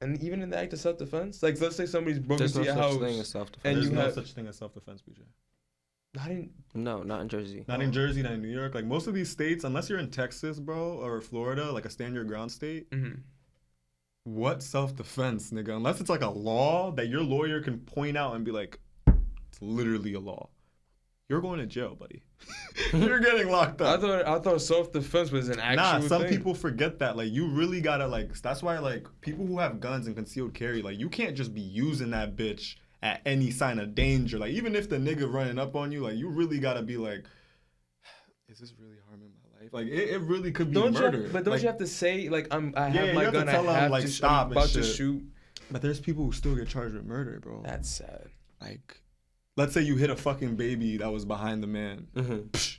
And even in the act of self-defense? Like, let's say somebody's broke into your house. There's no such thing as self-defense, BJ. Not in Jersey. Not in Jersey, not in New York. Like, most of these states, unless you're in Texas, bro, or Florida, like a stand-your-ground state, what self-defense, nigga? Unless it's like a law that your lawyer can point out and be like, it's literally a law. You're going to jail, buddy. You're getting locked up. I thought self-defense was an actual thing. Some people forget that. Like, you really gotta, like, that's why, like, people who have guns and concealed carry, like, you can't just be using that bitch at any sign of danger. Like, even if the nigga running up on you, like, you really gotta be like, is this really harming my life? Like, it really could be murder. But don't like, you have to say, like, I have my gun, I have like, stop I'm about to shoot. But there's people who still get charged with murder, bro. That's sad. Like, let's say you hit a fucking baby that was behind the man.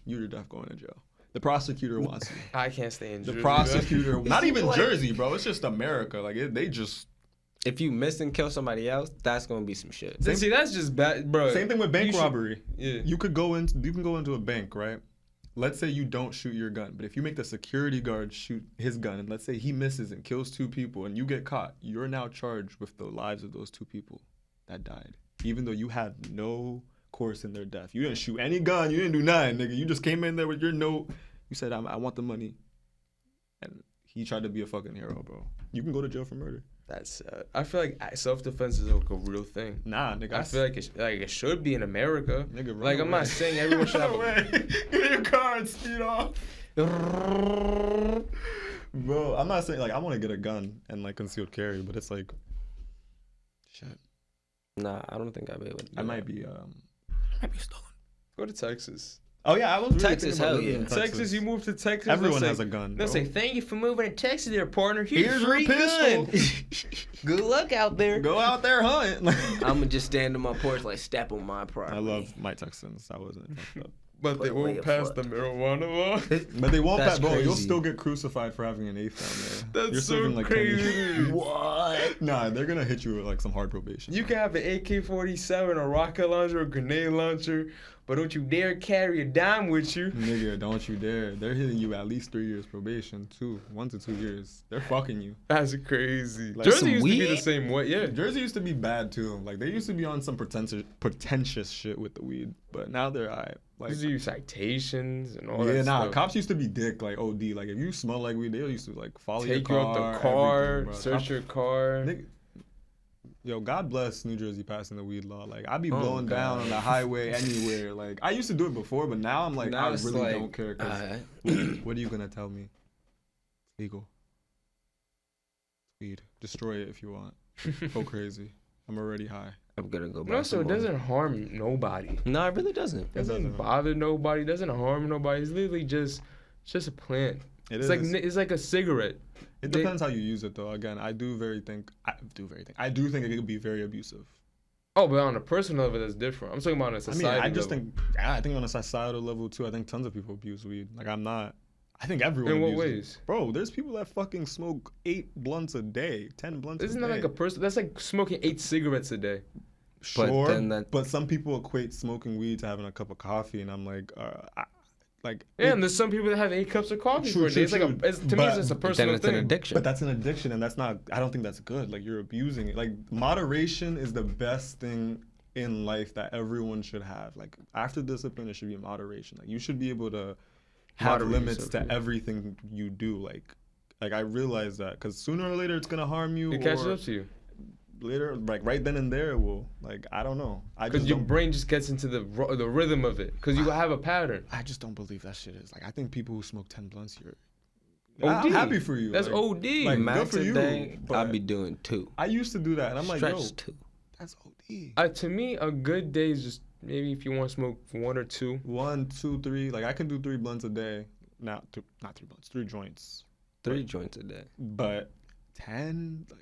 You're definitely going to jail. The prosecutor wants you. I can't stay in Jersey. The prosecutor, not even Jersey, bro. It's just America. Like, they just... If you miss and kill somebody else, that's gonna be some shit. See, that's just bad, bro. Same thing with bank robbery. Yeah. You can go into a bank, right? Let's say you don't shoot your gun, but if you make the security guard shoot his gun, and let's say he misses and kills 2 people, and you get caught, you're now charged with the lives of those 2 people that died, even though you had no course in their death. You didn't shoot any gun. You didn't do nothing, nigga. You just came in there with your note. You said, I want the money. And he tried to be a fucking hero, bro. You can go to jail for murder. That's I feel like self-defense is like a real thing. Nah, nigga. I feel like it should be in America. Nigga, like, I'm not saying everyone should have Get your car and speed off. Bro, I'm not saying, like, I want to get a gun and, like, concealed carry, but it's like, shit. Nah, I don't think I'll be able to. I might be stolen. Go to Texas. Oh, yeah, I was really Texas, hell yeah. Texas, you moved to Texas. Everyone has a gun. They'll say, thank you for moving to Texas there, partner. Here's your free pistol. gun. Good luck out there. Go out there, hunt. I'm going to just stand on my porch, like, step on my property. I love my Texans. I wasn't fucked up. But they won't pass the marijuana law. But they won't pass, bro. You'll still get crucified for having an eighth down there. That's so crazy. What? Nah, they're going to hit you with, like, some hard probation. You can have an AK-47, a rocket launcher, a grenade launcher, but don't you dare carry a dime with you. Nigga, don't you dare. They're hitting you at least 3 years probation, 1 to 2 years. They're fucking you. That's crazy. Like, Jersey used to be the same way, yeah. Jersey used to be bad, too. Like, they used to be on some pretentious shit with the weed, but now they're all right. Like, used to use citations and all that stuff. Yeah, nah, stuff. Cops used to be dick, like, OD. Like, if you smell like weed, they used to, like, follow your car. Take you out the car, search your car. Nigga, yo, God bless New Jersey passing the weed law. Like, I be blowing down on the highway anywhere. Like, I used to do it before, but now I'm like, I really don't care. Cause what are you gonna tell me? It's legal. Weed. Destroy it if you want. Go crazy. I'm already high. I'm gonna go back. No, so it doesn't harm nobody. No, it really doesn't. It doesn't bother nobody. It doesn't harm nobody. It's literally just a plant. It's like a cigarette. It depends how you use it, though. Again, I do think it could be very abusive. Oh, but on a personal level, that's different. I'm talking about on a society level. I think on a societal level, too, I think tons of people abuse weed. Like, I think everyone in what abuses ways? It. Bro, there's people that fucking smoke 8 blunts a day, 10 blunts a day. Isn't that like a person? That's like smoking 8 cigarettes a day. Sure, but some people equate smoking weed to having a cup of coffee, and I'm like, like. Yeah, and there's some people that have 8 cups of coffee for a day. It's like to me, it's just a personal thing. An addiction. But that's an addiction, and that's not. I don't think that's good. Like you're abusing it. Like moderation is the best thing in life that everyone should have. Like after discipline, it should be moderation. Like you should be able to have limits to everything you do. Like I realize that because sooner or later it's gonna harm you. It catches up to you. Later, like right then and there, it will. Like I don't know. Because your brain just gets into the rhythm of it. Because you have a pattern. I just don't believe that shit is. Like I think people who smoke 10 blunts, OD. I'm happy for you. That's like, OD. Like, Max good for a you. day, But I'll be doing 2. I used to do that, and I'm like, yo, 2. that's OD. To me, a good day is just maybe if you want to smoke 1 or 2. 1, 2, 3. Like I can do 3 blunts a day. Not 3 blunts, 3 joints. 3 joints a day. But 10, like.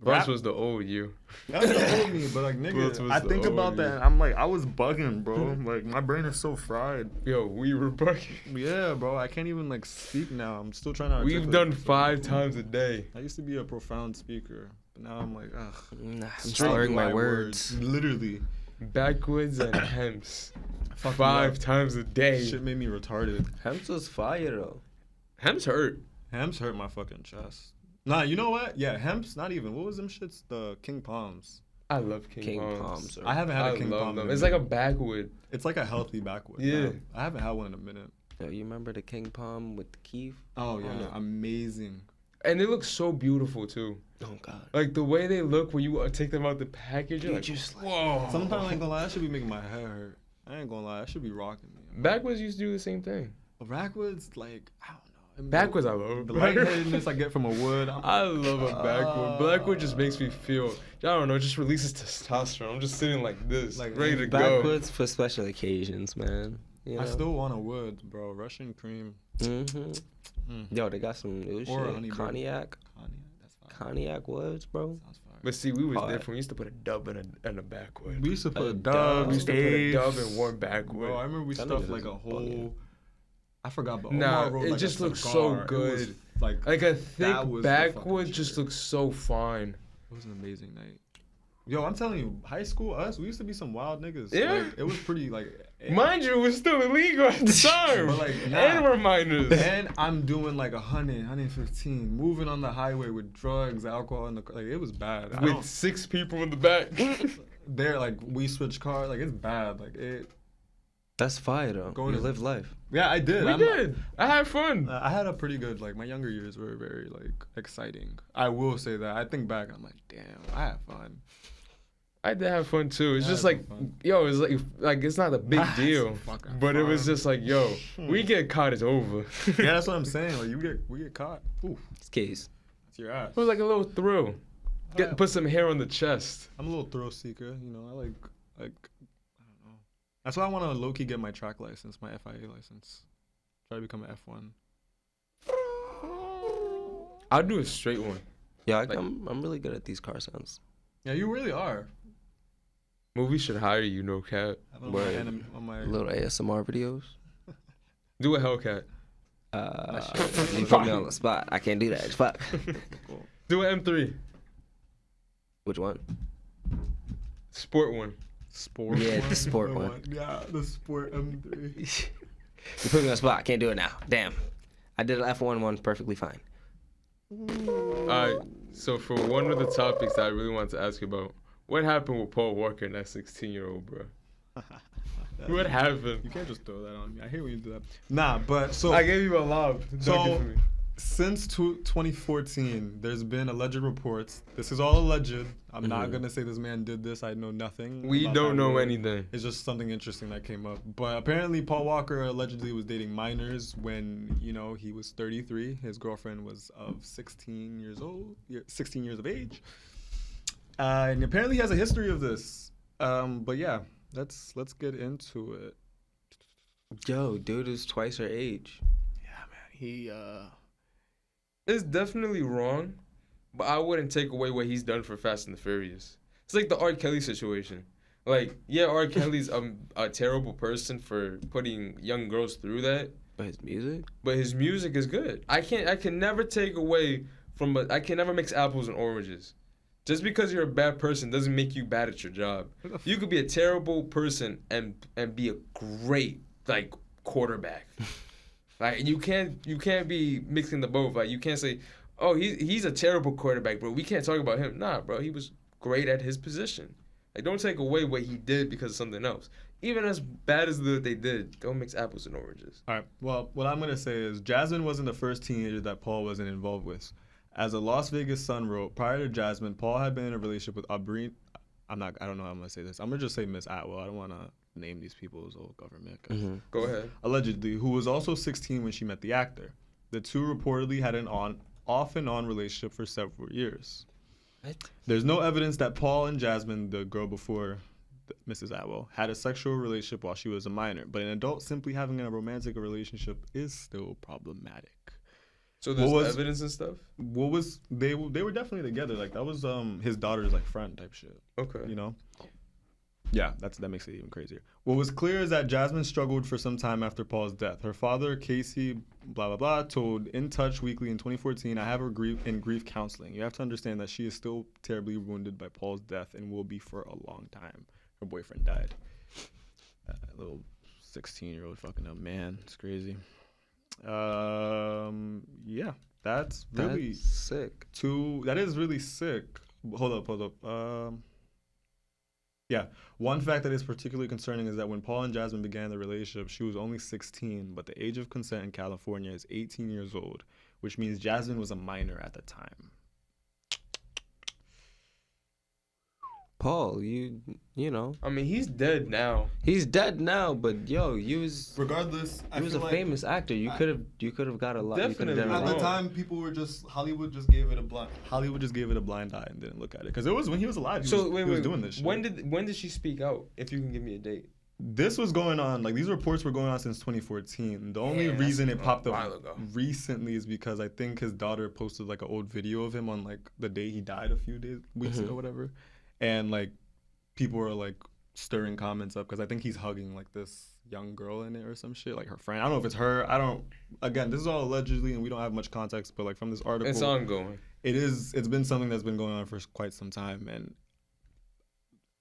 Blunts was the old you. That's the old me, but like nigga, I think about that and I'm like, I was bugging, bro. Like my brain is so fried. Yo, we were bugging. Yeah, bro. I can't even like speak now. I'm still trying to. We've done 5 times a day. I used to be a profound speaker, but now I'm like, ugh. Nah, I'm slurring my words. Literally. Backwoods and Hems. 5 times a day. Shit made me retarded. Hems was fire though. Hems hurt. Hems hurt my fucking chest. Nah, you know what? Yeah, Hemp's not even. What was them shits? The King Palms. I love King Palms. I haven't had a King Palm. Them. It's like a backwood. It's like a healthy backwood. Yeah. Man. I haven't had one in a minute. Yo, you remember the King Palm with the Keef? Oh yeah, amazing. And they look so beautiful too. Oh god. Like the way they look when you take them out the package, you're like, just whoa. Sometimes I ain't gonna lie, that should be making my head hurt. I ain't gonna lie, that should be rocking me. Backwoods used to do the same thing. Backwoods, like I don't know. Backwoods, I love. The lightheadedness I get from a wood. I love a backwood. Blackwood just makes me feel, I don't know, just releases testosterone. I'm just sitting like this, like ready to go. Backwoods for special occasions, man. You know? I still want a wood, bro. Russian cream. Yo, they got some new shit. Cognac. Cognac woods, bro. But see, we was different. We used to put a dub in a backwood. We used to put a dub. We used to put a dub in one backwood. Bro, I remember we stuffed like a whole. I forgot, but it just looks so good. Like a thick backwood just looks so fine. It was an amazing night. Yo, I'm telling you, high school, we used to be some wild niggas. Yeah. Like, it was pretty, like... Mind you, it was still illegal at the time. But like, and we're minors. And I'm doing like 100, 115, moving on the highway with drugs, alcohol, and like, it was bad. With 6 people in the back. They're like, we switch cars, like, it's bad. Like, it... That's fire, though. You lived life. Yeah, I did. We did. I had fun. I had a pretty good, like, my younger years were very, like, exciting. I will say that. I think back, I'm like, damn, I had fun. I did have fun, too. It's just like, yo, it's like it's not a big deal. But it was just like, yo, we get caught, it's over. Yeah, that's what I'm saying. Like, we get caught. Ooh. It's case. That's your ass. It was like a little thrill. Put some hair on the chest. I'm a little thrill seeker, you know. I like I don't know. That's why I want to low key get my track license, my FIA license. Try to become an F1. I'll do a straight one. Yeah, I'm really good at these car sounds. Yeah, you really are. Movies should hire you, no cap. On my little ASMR videos. Do a Hellcat. You put me on the spot. I can't do that. Fuck. Do an M3. Which one? Sport one. Sport. Yeah, the sport one. Yeah, the sport M3. You put me on the spot. I can't do it now. Damn. I did an F1 one perfectly fine. Alright, so for one of the topics that I really wanted to ask you about, what happened with Paul Walker and that 16-year-old, bro? What happened? You can't just throw that on me. I hate when you do that. Nah, but so... I gave you a lob. So, since 2014, there's been alleged reports. This is all alleged. I'm not going to say this man did this. I know nothing. We don't know anything. It's just something interesting that came up. But apparently, Paul Walker allegedly was dating minors when, you know, he was 33. His girlfriend was of 16 years of age. And apparently he has a history of this. But yeah, let's get into it. Yo, dude is twice her age. Yeah, man. He It's definitely wrong, but I wouldn't take away what he's done for Fast and the Furious. It's like the R. Kelly situation. Like, yeah, R. Kelly's a terrible person for putting young girls through that. But his music is good. I can never take away from I can never mix apples and oranges. Just because you're a bad person doesn't make you bad at your job. You could be a terrible person and be a great, like, quarterback. Like you can't be mixing the both. Like you can't say, oh, he's a terrible quarterback, bro. We can't talk about him. Nah, bro, he was great at his position. Like don't take away what he did because of something else. Even as bad as they did, don't mix apples and oranges. All right. Well, what I'm gonna say is Jasmine wasn't the first teenager that Paul wasn't involved with. As a Las Vegas Sun wrote, prior to Jasmine, Paul had been in a relationship with Aubrey. I don't know how I'm gonna say this. I'm gonna just say Miss Atwell. I don't wanna name these people's old government. Go ahead. Allegedly, who was also 16 when she met the actor. The two reportedly had an off and on relationship for several years. What? There's no evidence that Paul and Jasmine, the girl before Mrs. Atwell, had a sexual relationship while she was a minor, but an adult simply having a romantic relationship is still problematic. So there's evidence and stuff? They were definitely together. Like that was his daughter's like friend type shit. Okay. You know? Yeah, that makes it even crazier. What was clear is that Jasmine struggled for some time after Paul's death. Her father, Casey, blah, blah, blah, told In Touch Weekly in 2014, I have her in grief counseling. You have to understand that she is still terribly wounded by Paul's death and will be for a long time. Her boyfriend died. Little 16-year-old fucking up man. It's crazy. Yeah, that's really sick. That is really sick. Hold up. Yeah, one fact that is particularly concerning is that when Paul and Jasmine began their relationship, she was only 16, but the age of consent in California is 18 years old, which means Jasmine was a minor at the time. Paul, you know. I mean, he's dead now. He's dead now, but yo, regardless. He was a famous actor. You could have got a lot. Definitely. At the time, people were Hollywood just gave it a blind eye and didn't look at it because it was when he was alive. He was doing this shit. When did she speak out? If you can give me a date. This was going on, like these reports were going on since 2014. The only reason it popped up recently is because I think his daughter posted like an old video of him on like the day he died a few weeks ago, whatever. And like people were like stirring comments up because I think he's hugging like this young girl in it or some shit, like her friend. I don't know if it's her. Again, this is all allegedly and we don't have much context, but like from this article, it's ongoing. It's been something that's been going on for quite some time, and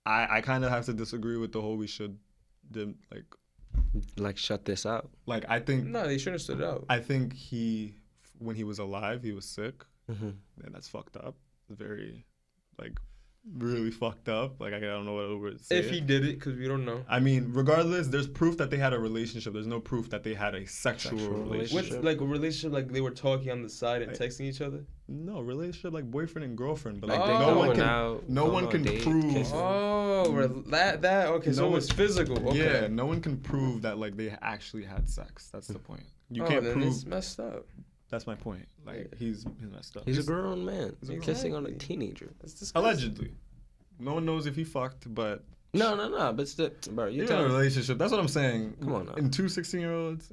I kind of have to disagree with the whole we should like shut this out. Like I think no, they shouldn't have stood out. I think when he was alive, he was sick, and that's fucked up. Very like. Really fucked up. Like I don't know what other word to say. If he did it, because we don't know. I mean, regardless, there's proof that they had a relationship. There's no proof that they had a sexual relationship. With, like a relationship, like they were talking on the side and texting each other. No, relationship like boyfriend and girlfriend, but like no one can prove. Okay, so it was physical. Okay. Yeah, no one can prove that like they actually had sex. That's the point. You can't prove. It's messed up. That's my point. Like he's messed up. He's a grown man. He's kissing on a teenager. Allegedly. No one knows if he fucked, but no. But still, bro, you're in a relationship. That's what I'm saying. Come on now. And 2 16-year-olds,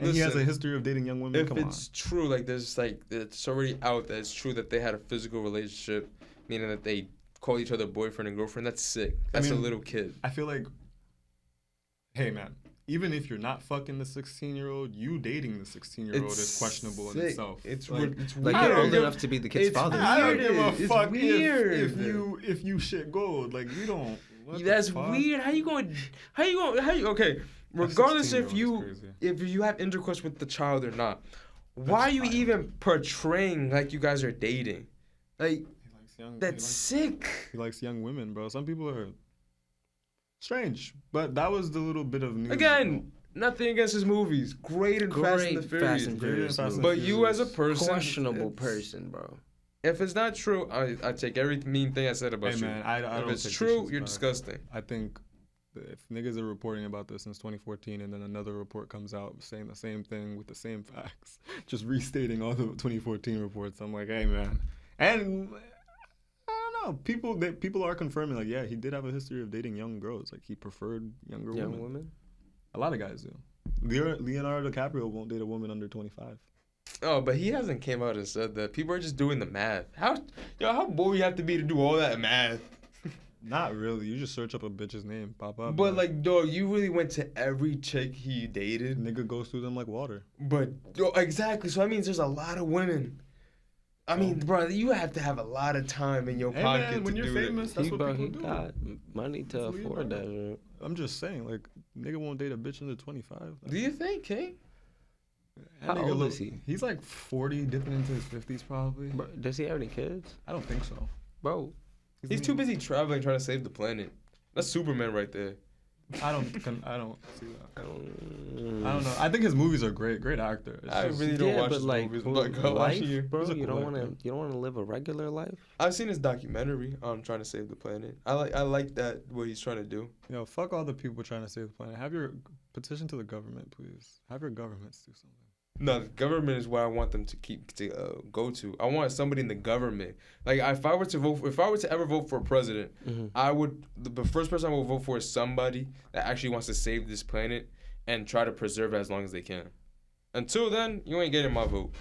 and he has a history of dating young women. If it's true, like there's like it's already out that it's true that they had a physical relationship, meaning that they call each other boyfriend and girlfriend. That's sick. That's a little kid. I feel like, hey man. Even if you're not fucking the 16-year-old, you dating the 16-year-old is questionable in itself. It's like you're old enough to be the kid's father. I don't give a fuck if you shit gold. Like you don't. That's weird. How you going? Okay. Regardless if you have intercourse with the child or not, why are you even portraying like you guys are dating? Like that's sick. He likes young women, bro. Some people are. Strange, but that was the little bit of news. Again, nothing against his movies. Great and Fast and the Furious. But you as a person, questionable person, bro. If it's not true, I take every mean thing I said about you. Man, I if don't it's true, you're disgusting. I think if niggas are reporting about this since 2014 and then another report comes out saying the same thing with the same facts, just restating all the 2014 reports, I'm like, hey man, and. People are confirming like he did have a history of dating young girls, like he preferred younger women. A lot of guys do. Leonardo DiCaprio won't date a woman under 25. Oh, but he hasn't came out and said that. People are just doing the math. How bold you have to be to do all that math? Not really. You just search up a bitch's name, pop up. But like, dog, you really went to every chick he dated. Nigga goes through them like water. But exactly. So that means there's a lot of women I mean, bro, you have to have a lot of time in your pocket man, when to you're do famous, it. that's what people do. He got money to That's afford that. Right? I'm just saying, like, nigga won't date a bitch under 25. Do you think, King? How old is he? He's like 40, dipping into his 50s probably. Bro, does he have any kids? I don't think so. Bro, He's too busy traveling, trying to save the planet. That's Superman right there. I don't see that. I I don't know. I think his movies are great actor. I really don't watch but his like, movies. life, bro, He's a you don't collector. want to live a regular life. I've seen his documentary on trying to save the planet. I like that what he's trying to do. Yo, fuck all the people trying to save the planet. Have your petition to the government, please. Have your governments do something. No, the government is where I want them to go to. I want somebody in the government. Like if I were to ever vote for a president, I would the first person I would vote for is somebody that actually wants to save this planet and try to preserve it as long as they can. Until then, you ain't getting my vote.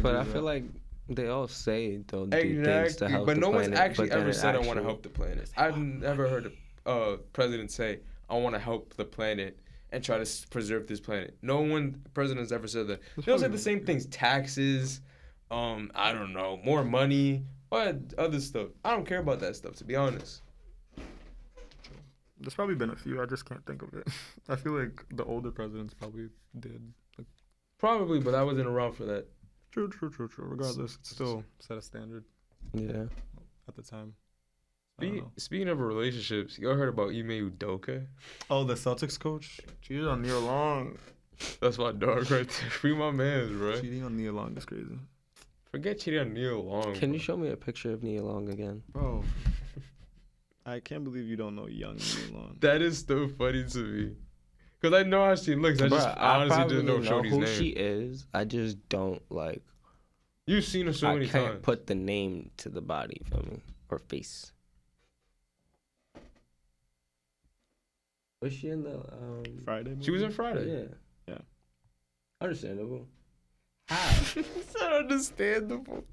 But I feel like they all say they'll do things to help but the no one's planet, actually but ever said I want to actually- help the planet. I've never heard a president say I want to help the planet and try to preserve this planet. No one president's ever said that. They'll say the same things: taxes, I don't know, more money, or other stuff. I don't care about that stuff, to be honest. There's probably been a few. I just can't think of it. I feel like the older presidents probably did. Like, Probably, but I wasn't around for that. true. Regardless, it still set a standard Yeah. at the time. I don't know. Speaking of relationships, y'all heard about Ime Udoka? Oh, the Celtics coach cheated on Nia Long. That's my dog right there. Free my mans, bro. Cheating on Nia Long is crazy, Forget cheating on Neil Long. Can you bro. show me a picture of Nia Long again? bro. I can't believe you don't know young Nia Long. That is still funny to me. Because I know how she looks. I honestly didn't know Shorty's who name. she is. I just don't like. You've seen her so many I can't times. put the name to the body for me or face. Was she in the Friday movie? She was in Friday. Yeah. Yeah. Understandable. It's not understandable.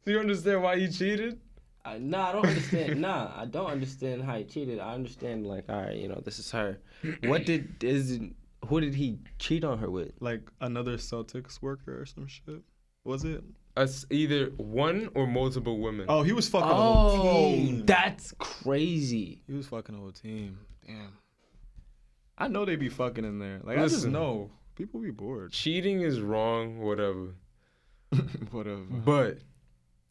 Do you understand why he cheated? I don't understand. I don't understand how he cheated. I understand, like, all right, this is her. Who did he cheat on her with? Like another Celtics worker or some shit. Was it? It's either one or multiple women. Oh, he was fucking the whole team. That's crazy. He was fucking the whole team. Damn. I know they be fucking in there. Like, I just Listen. know. People be bored. Cheating is wrong, whatever. Whatever. But,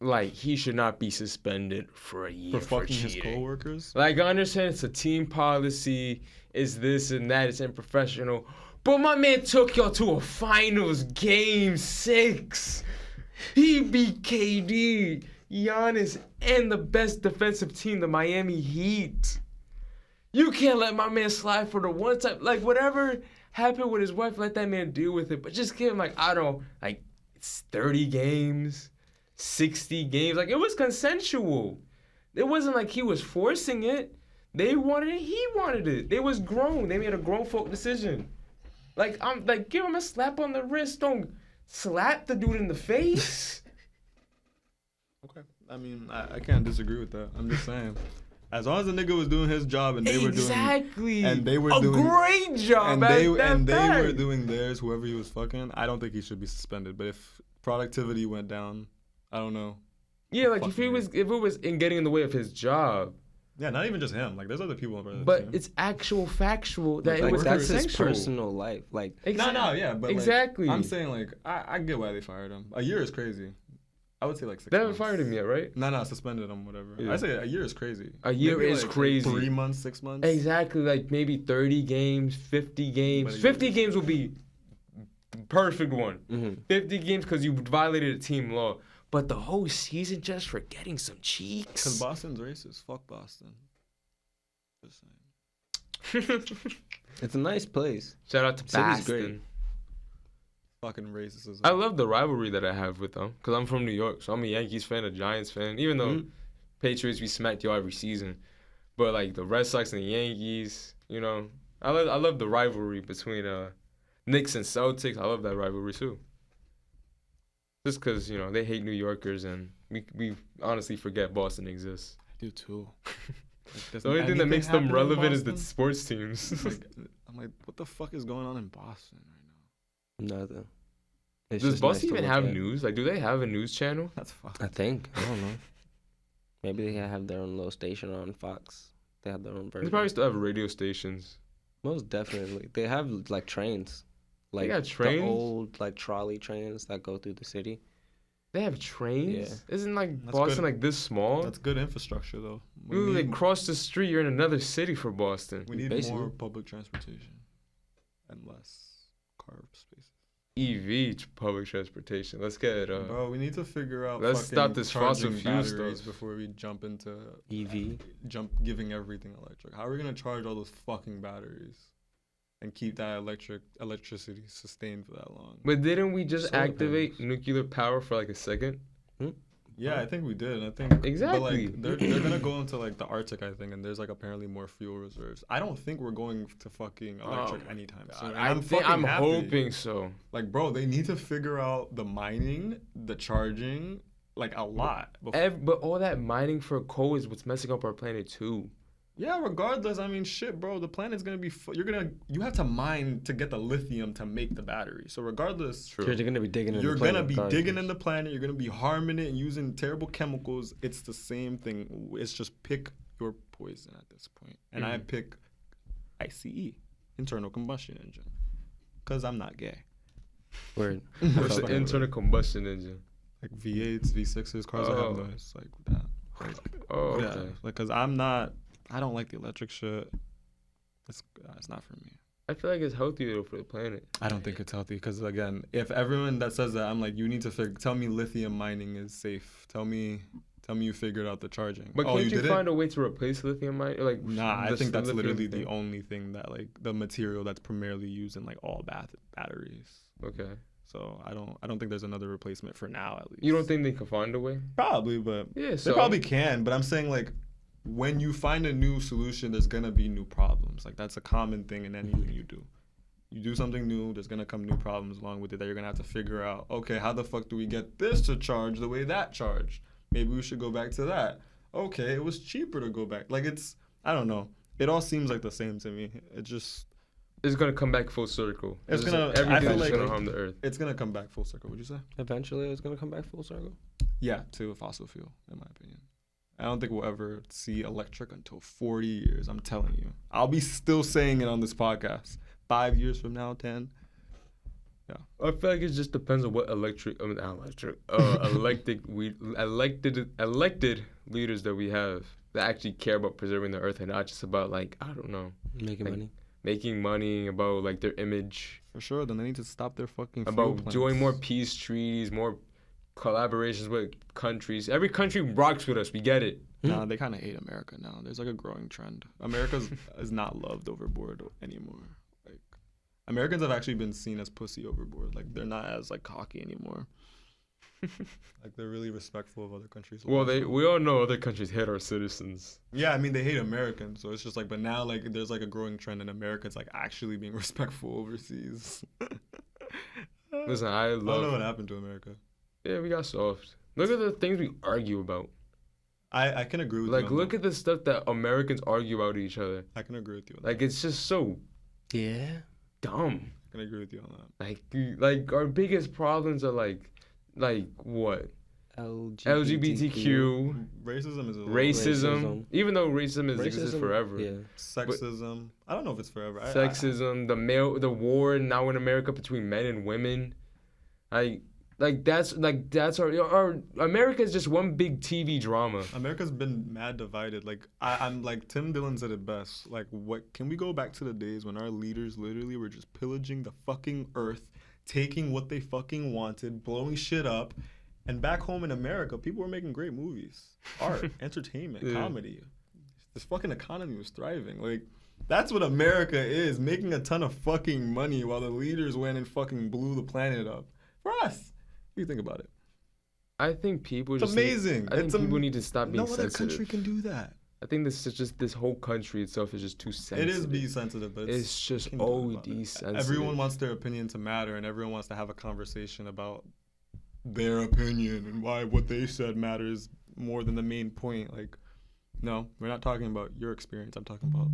like, he should not be suspended for a year For fucking his cheating. coworkers? Like, I understand it's a team policy, it's this and that, it's unprofessional. But my man took y'all to a finals game 6. He beat KD, Giannis, and the best defensive team, the Miami Heat. You can't let my man slide for the one time. Like, whatever happened with his wife, let that man deal with it. But just give him, it's 30 games, 60 games. Like, it was consensual. It wasn't like he was forcing it. They wanted it, he wanted it. They was grown. They made a grown folk decision. Like, give him a slap on the wrist. Don't slap the dude in the face. Okay. I mean, I can't disagree with that. I'm just saying. As long as the nigga was doing his job and they were doing a great job. and they were doing theirs, whoever he was fucking, I don't think he should be suspended. But if productivity went down, I don't know. Yeah, like if it was in getting in the way of his job. Yeah, not even just him. Like, there's other people on the But team. it's actual factual that Like, it was that's his consensual. personal life. Like, yeah, but exactly. I'm saying, like, I get why they fired him. A year is crazy. I would say like 6 They months. haven't fired him yet, right? No, suspended him, whatever. Yeah. I say a year is crazy. A year Maybe is like crazy. 3 months, 6 months. Exactly, like maybe 30 games, 50 games. But 50 games will be the perfect one. mm-hmm. 50 games because you violated a team law. But the whole season just for getting some cheeks. Because Boston's racist. Fuck Boston. Just saying. it's a nice place. Shout out to City's Boston. great. Fucking racist. I love the rivalry that I have with them because I'm from New York, so I'm a Yankees fan, a Giants fan. Even though Patriots, we smacked y'all every season, but like the Red Sox and the Yankees, I love the rivalry between Knicks and Celtics. I love that rivalry too. Just because they hate New Yorkers and we honestly forget Boston exists. I do too. Like, The only thing that makes them relevant is the sports teams. I'm like, what the fuck is going on in Boston right now? Nothing. Does Boston even have news? Like, do they have a news channel? That's fucked. I think. I don't know. Maybe they have their own little station on Fox. They have their own version. They probably still have radio stations. Most definitely. They have, like, trains. Like, they got trains? The old, like, trolley trains that go through the city. They have trains? Yeah. Isn't, like, Boston, like, this small? That's good infrastructure, though. Ooh, they cross the street, you're in another city for Boston. We need more public transportation and less car spaces. EV public transportation. Let's get bro, we need to figure out. Let's stop this fossil fuel stuff before we jump into EV. Giving everything electric. How are we gonna charge all those fucking batteries and keep that electricity sustained for that long? But didn't we just activate nuclear power for like a second? Yeah, I think we did. I think exactly. But like they're gonna go into like the Arctic, I think, and there's like apparently more fuel reserves. I don't think we're going to fucking electric anytime soon. I'm hoping so. Like, bro, they need to figure out the mining, the charging, like a lot. But all that mining for coal is what's messing up our planet too. Yeah, regardless, I mean, shit, bro. The planet's gonna be. You have to mine to get the lithium to make the battery. So regardless, you're gonna be digging. You're gonna be digging in the planet. You're gonna be harming it and using terrible chemicals. It's the same thing. It's just pick your poison at this point. And I pick ICE, internal combustion engine, because I'm not gay. Word. What's the internal combustion engine? Like V8s, V6s, cars that have noise, like that. Like, okay. Yeah, like, because I don't like the electric shit. It's not for me. I feel like it's healthier though for the planet. I don't think it's healthy because, again, if everyone that says that, I'm like, you need to tell me lithium mining is safe. Tell me you figured out the charging. But can't you find a way to replace lithium mining? Like, I think that's literally the only thing that, like, the material that's primarily used in like all batteries. Okay. So I don't think there's another replacement for now, at least. You don't think they can find a way? Probably, but yeah, they probably can. But I'm saying, like, when you find a new solution, there's gonna be new problems. Like, that's a common thing in anything you do. You do something new, there's gonna come new problems along with it that you're gonna have to figure out. Okay, how the fuck do we get this to charge the way that charged? Maybe we should go back to that. Okay, it was cheaper to go back. Like, I don't know. It all seems like the same to me. It's gonna come back full circle. I feel like gonna harm the earth. It's gonna come back full circle. Would you say? Eventually, it's gonna come back full circle. Yeah, to a fossil fuel, in my opinion. I don't think we'll ever see electric until 40 years. I'm telling you. I'll be still saying it on this podcast. 5 years from now, 10. Yeah. I feel like it just depends on what elected leaders that we have that actually care about preserving the earth and not just about, like, I don't know, making money, about like their image. For sure. Then they need to stop their fucking about doing more peace treaties, more collaborations with countries. Every country rocks with us. We get it. Nah, they kind of hate America now. There's like a growing trend. America is not loved overboard anymore. Like, Americans have actually been seen as pussy overboard. Like, they're not as like cocky anymore. Like, they're really respectful of other countries. Well, we all know other countries hate our citizens. Yeah, I mean, they hate Americans. So it's just like, but now, like, there's like a growing trend in America. It's like actually being respectful overseas. Listen, I don't know what happened to America. Yeah, we got soft. Look at the things we argue about. I can agree with you. Like, look at the stuff that Americans argue about each other. I can agree with you on that. Like, it's just so dumb. I can agree with you on that. Like our biggest problems are like what? LGBTQ. Racism is racism. Even though racism existed forever. Yeah. Sexism. I don't know if it's forever. Sexism. The war now in America between men and women. That's our America is just one big TV drama. America's been mad divided. Like, I'm like, Tim Dillon said it best. Like, what can we go back to the days when our leaders literally were just pillaging the fucking earth, taking what they fucking wanted, blowing shit up, and back home in America, people were making great movies, art, entertainment, comedy. This fucking economy was thriving. Like, that's what America is, making a ton of fucking money while the leaders went and fucking blew the planet up. For us. What do you think about it? I think people it's amazing. I think people need to stop being sensitive. No other country can do that. I think this whole country itself is just too sensitive. It is be sensitive, but it's just OD sensitive. Everyone wants their opinion to matter, and everyone wants to have a conversation about their opinion and why what they said matters more than the main point. Like, no, we're not talking about your experience. I'm talking about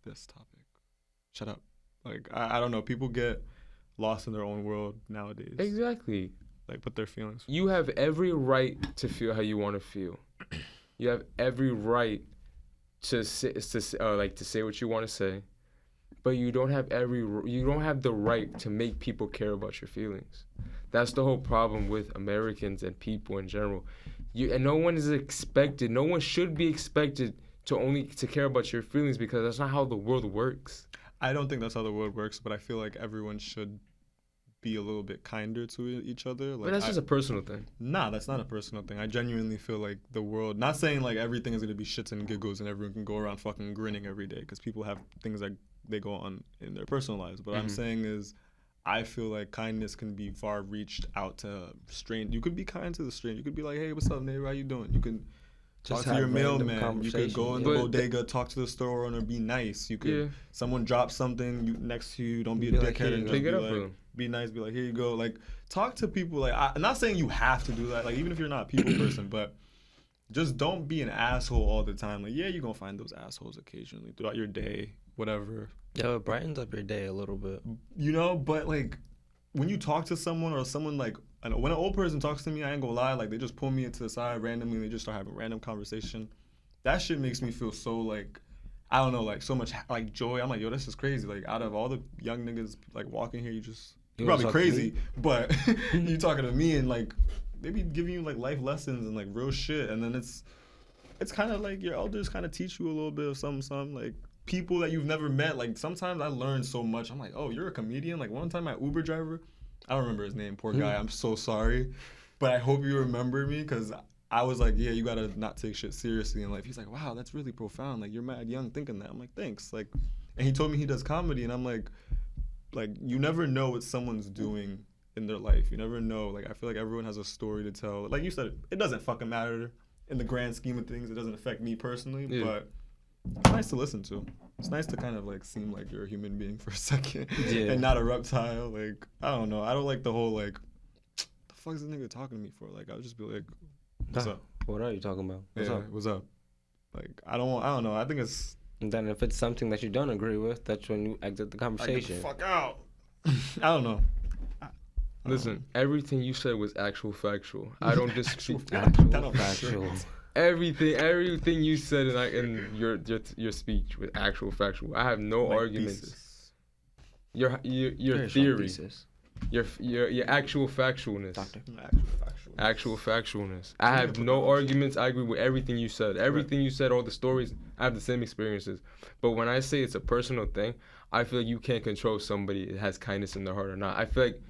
this topic. Shut up. Like, I don't know. People get lost in their own world nowadays. Exactly. Like, with their feelings. You have every right to feel how you want to feel. You have every right to say what you want to say, but you don't have the right to make people care about your feelings. That's the whole problem with Americans and people in general. No one should be expected to care about your feelings, because that's not how the world works. I don't think that's how the world works, but I feel like everyone should be a little bit kinder to each other. Like, but that's just a personal thing. Nah, that's not a personal thing. I genuinely feel like the world, not saying like everything is going to be shits and giggles and everyone can go around fucking grinning every day, because people have things that they go on in their personal lives. But I'm saying is, I feel like kindness can be far reached out to strangers. You could be kind to the stranger. You could be like, hey, what's up, neighbor? How you doing? You can talk to your mailman. You could go in the bodega, talk to the store owner, be nice. You could, someone drops something next to you, don't be a dickhead and just be like, be nice, be like, here you go. Like, talk to people. Like, I'm not saying you have to do that. Like, even if you're not a people person, but just don't be an asshole all the time. Like, yeah, you're going to find those assholes occasionally throughout your day, whatever. Yeah, it brightens up your day a little bit. You know, but, like, when you talk to someone or someone, like, I know when an old person talks to me, I ain't gonna lie, like, they just pull me into the side randomly and they just start having random conversation. That shit makes me feel so, like, I don't know, like, so much, like, joy. I'm like, yo, this is crazy. Like, out of all the young niggas, like, walking here, you're probably crazy, but you talking to me and, like, they be giving you, like, life lessons and, like, real shit. And then it's kind of like your elders kind of teach you a little bit of something, like, people that you've never met. Like, sometimes I learn so much. I'm like, oh, you're a comedian? Like, one time my Uber driver, I don't remember his name, poor guy, I'm so sorry, but I hope you remember me, because I was like, yeah, you gotta not take shit seriously in life. He's like, wow, that's really profound. Like, you're mad young thinking that. I'm like, thanks. Like, and he told me he does comedy, and I'm like, you never know what someone's doing in their life. You never know. Like, I feel like everyone has a story to tell. Like you said, it doesn't fucking matter in the grand scheme of things. It doesn't affect me personally, but it's nice to listen to. It's nice to kind of, like, seem like you're a human being for a second and not a reptile. Like, I don't know. I don't like the whole, like, the fuck is this nigga talking to me for? Like, I'll just be like, what's up? What are you talking about? What's up? Like, I don't know. I think it's... And then if it's something that you don't agree with, that's when you exit the conversation. Get the fuck out. I don't know. Listen, everything you said was actual factual. I don't dispute actual factual. Everything you said in your speech was actual factual. I have no arguments. Thesis. Your theory, your actual factualness. Doctor. Actual factualness. I have no arguments. I agree with everything you said. Everything you said, all the stories, I have the same experiences. But when I say it's a personal thing, I feel like you can't control somebody that has kindness in their heart or not. I feel like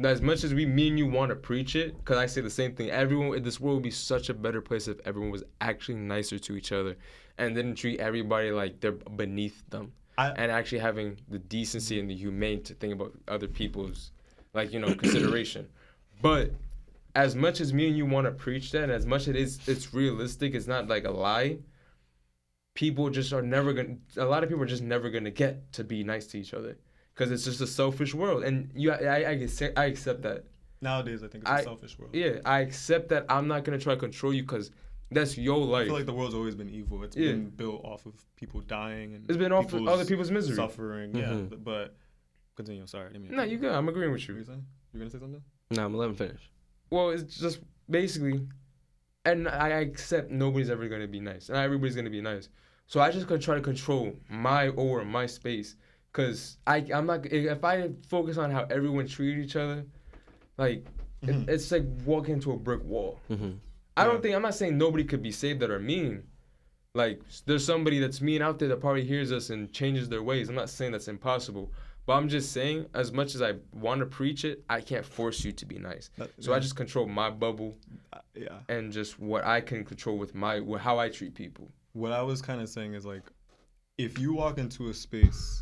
as much as me and you want to preach it, because I say the same thing, everyone in this world would be such a better place if everyone was actually nicer to each other and didn't treat everybody like they're beneath them. And actually having the decency and the humane to think about other people's, like, consideration. But as much as me and you want to preach that, and as much as it's realistic, it's not like a lie, people just are never going to, a lot of people are just never going to get to be nice to each other. Because it's just a selfish world, and I accept that. Nowadays, I think it's a selfish world. Yeah, I accept that. I'm not gonna try to control you because that's your life. I feel like the world's always been evil. It's been built off of people dying and it's been off of other people's misery, suffering. Mm-hmm. Yeah, but continue. Sorry, no, you good. I'm agreeing with you. What you gonna say something? No, I'm gonna let him finish. Well, it's just basically, and I accept nobody's ever gonna be nice, and everybody's gonna be nice. So I just gonna try to control my aura, my space. Cause I'm not, if I focus on how everyone treated each other, like it's like walking into a brick wall. I'm not saying nobody could be saved that are mean. Like, there's somebody that's mean out there that probably hears us and changes their ways. I'm not saying that's impossible, but I'm just saying, as much as I want to preach it, I can't force you to be nice. So I just control my bubble, and just what I can control with how I treat people. What I was kind of saying is, like, if you walk into a space.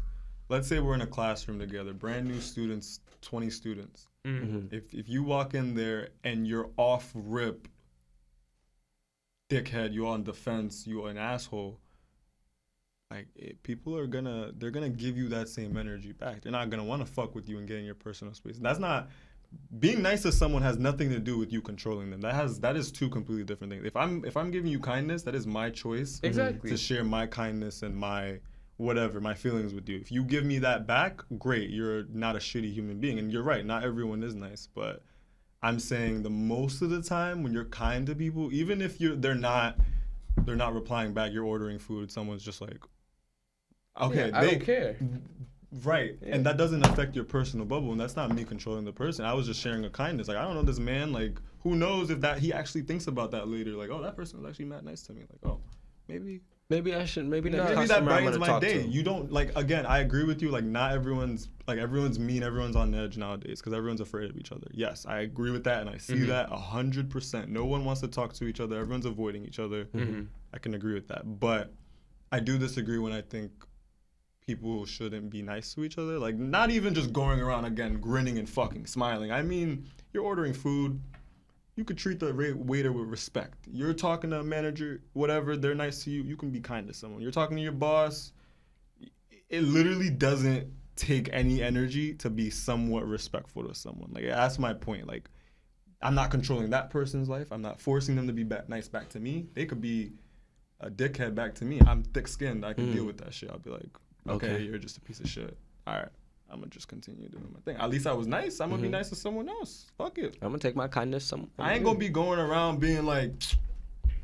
Let's say we're in a classroom together, brand new students, 20 students. Mm-hmm. If you walk in there and you're off rip, dickhead, you're on defense, you're an asshole, like, people are they're gonna give you that same energy back. They're not gonna want to fuck with you and get in your personal space. And that's not, being nice to someone has nothing to do with you controlling them. That is two completely different things. If I'm giving you kindness, that is my choice. Exactly. To share my kindness and my whatever, my feelings with you. If you give me that back, great. You're not a shitty human being. And you're right, not everyone is nice. But I'm saying the most of the time when you're kind to people, even if they're not replying back, you're ordering food, someone's just like, okay, I don't care. Right. Yeah. And that doesn't affect your personal bubble, and that's not me controlling the person. I was just sharing a kindness. Like, I don't know this man, like, who knows if that he actually thinks about that later. Like, oh, that person was actually mad nice to me. Like, oh, maybe I should, maybe that brightens my day. You don't, like, again, I agree with you, like, not everyone's, like, everyone's mean, everyone's on edge nowadays because everyone's afraid of each other. Yes, I agree with that, and I see that 100%. No one wants to talk to each other. Everyone's avoiding each other. I can agree with that. But I do disagree when I think people shouldn't be nice to each other. Like, not even just going around, again, grinning and fucking smiling. I mean, you're ordering food. You could treat the waiter with respect. You're talking to a manager, whatever, they're nice to you. You can be kind to someone. You're talking to your boss. It literally doesn't take any energy to be somewhat respectful to someone. Like, that's my point. Like, I'm not controlling that person's life. I'm not forcing them to be nice back to me. They could be a dickhead back to me. I'm thick-skinned. I can deal with that shit. I'll be like, okay, you're just a piece of shit. All right, I'm going to just continue doing my thing. At least I was nice. I'm going to be nice to someone else. Fuck it. I'm going to take my kindness somewhere. I ain't going to be going around being like,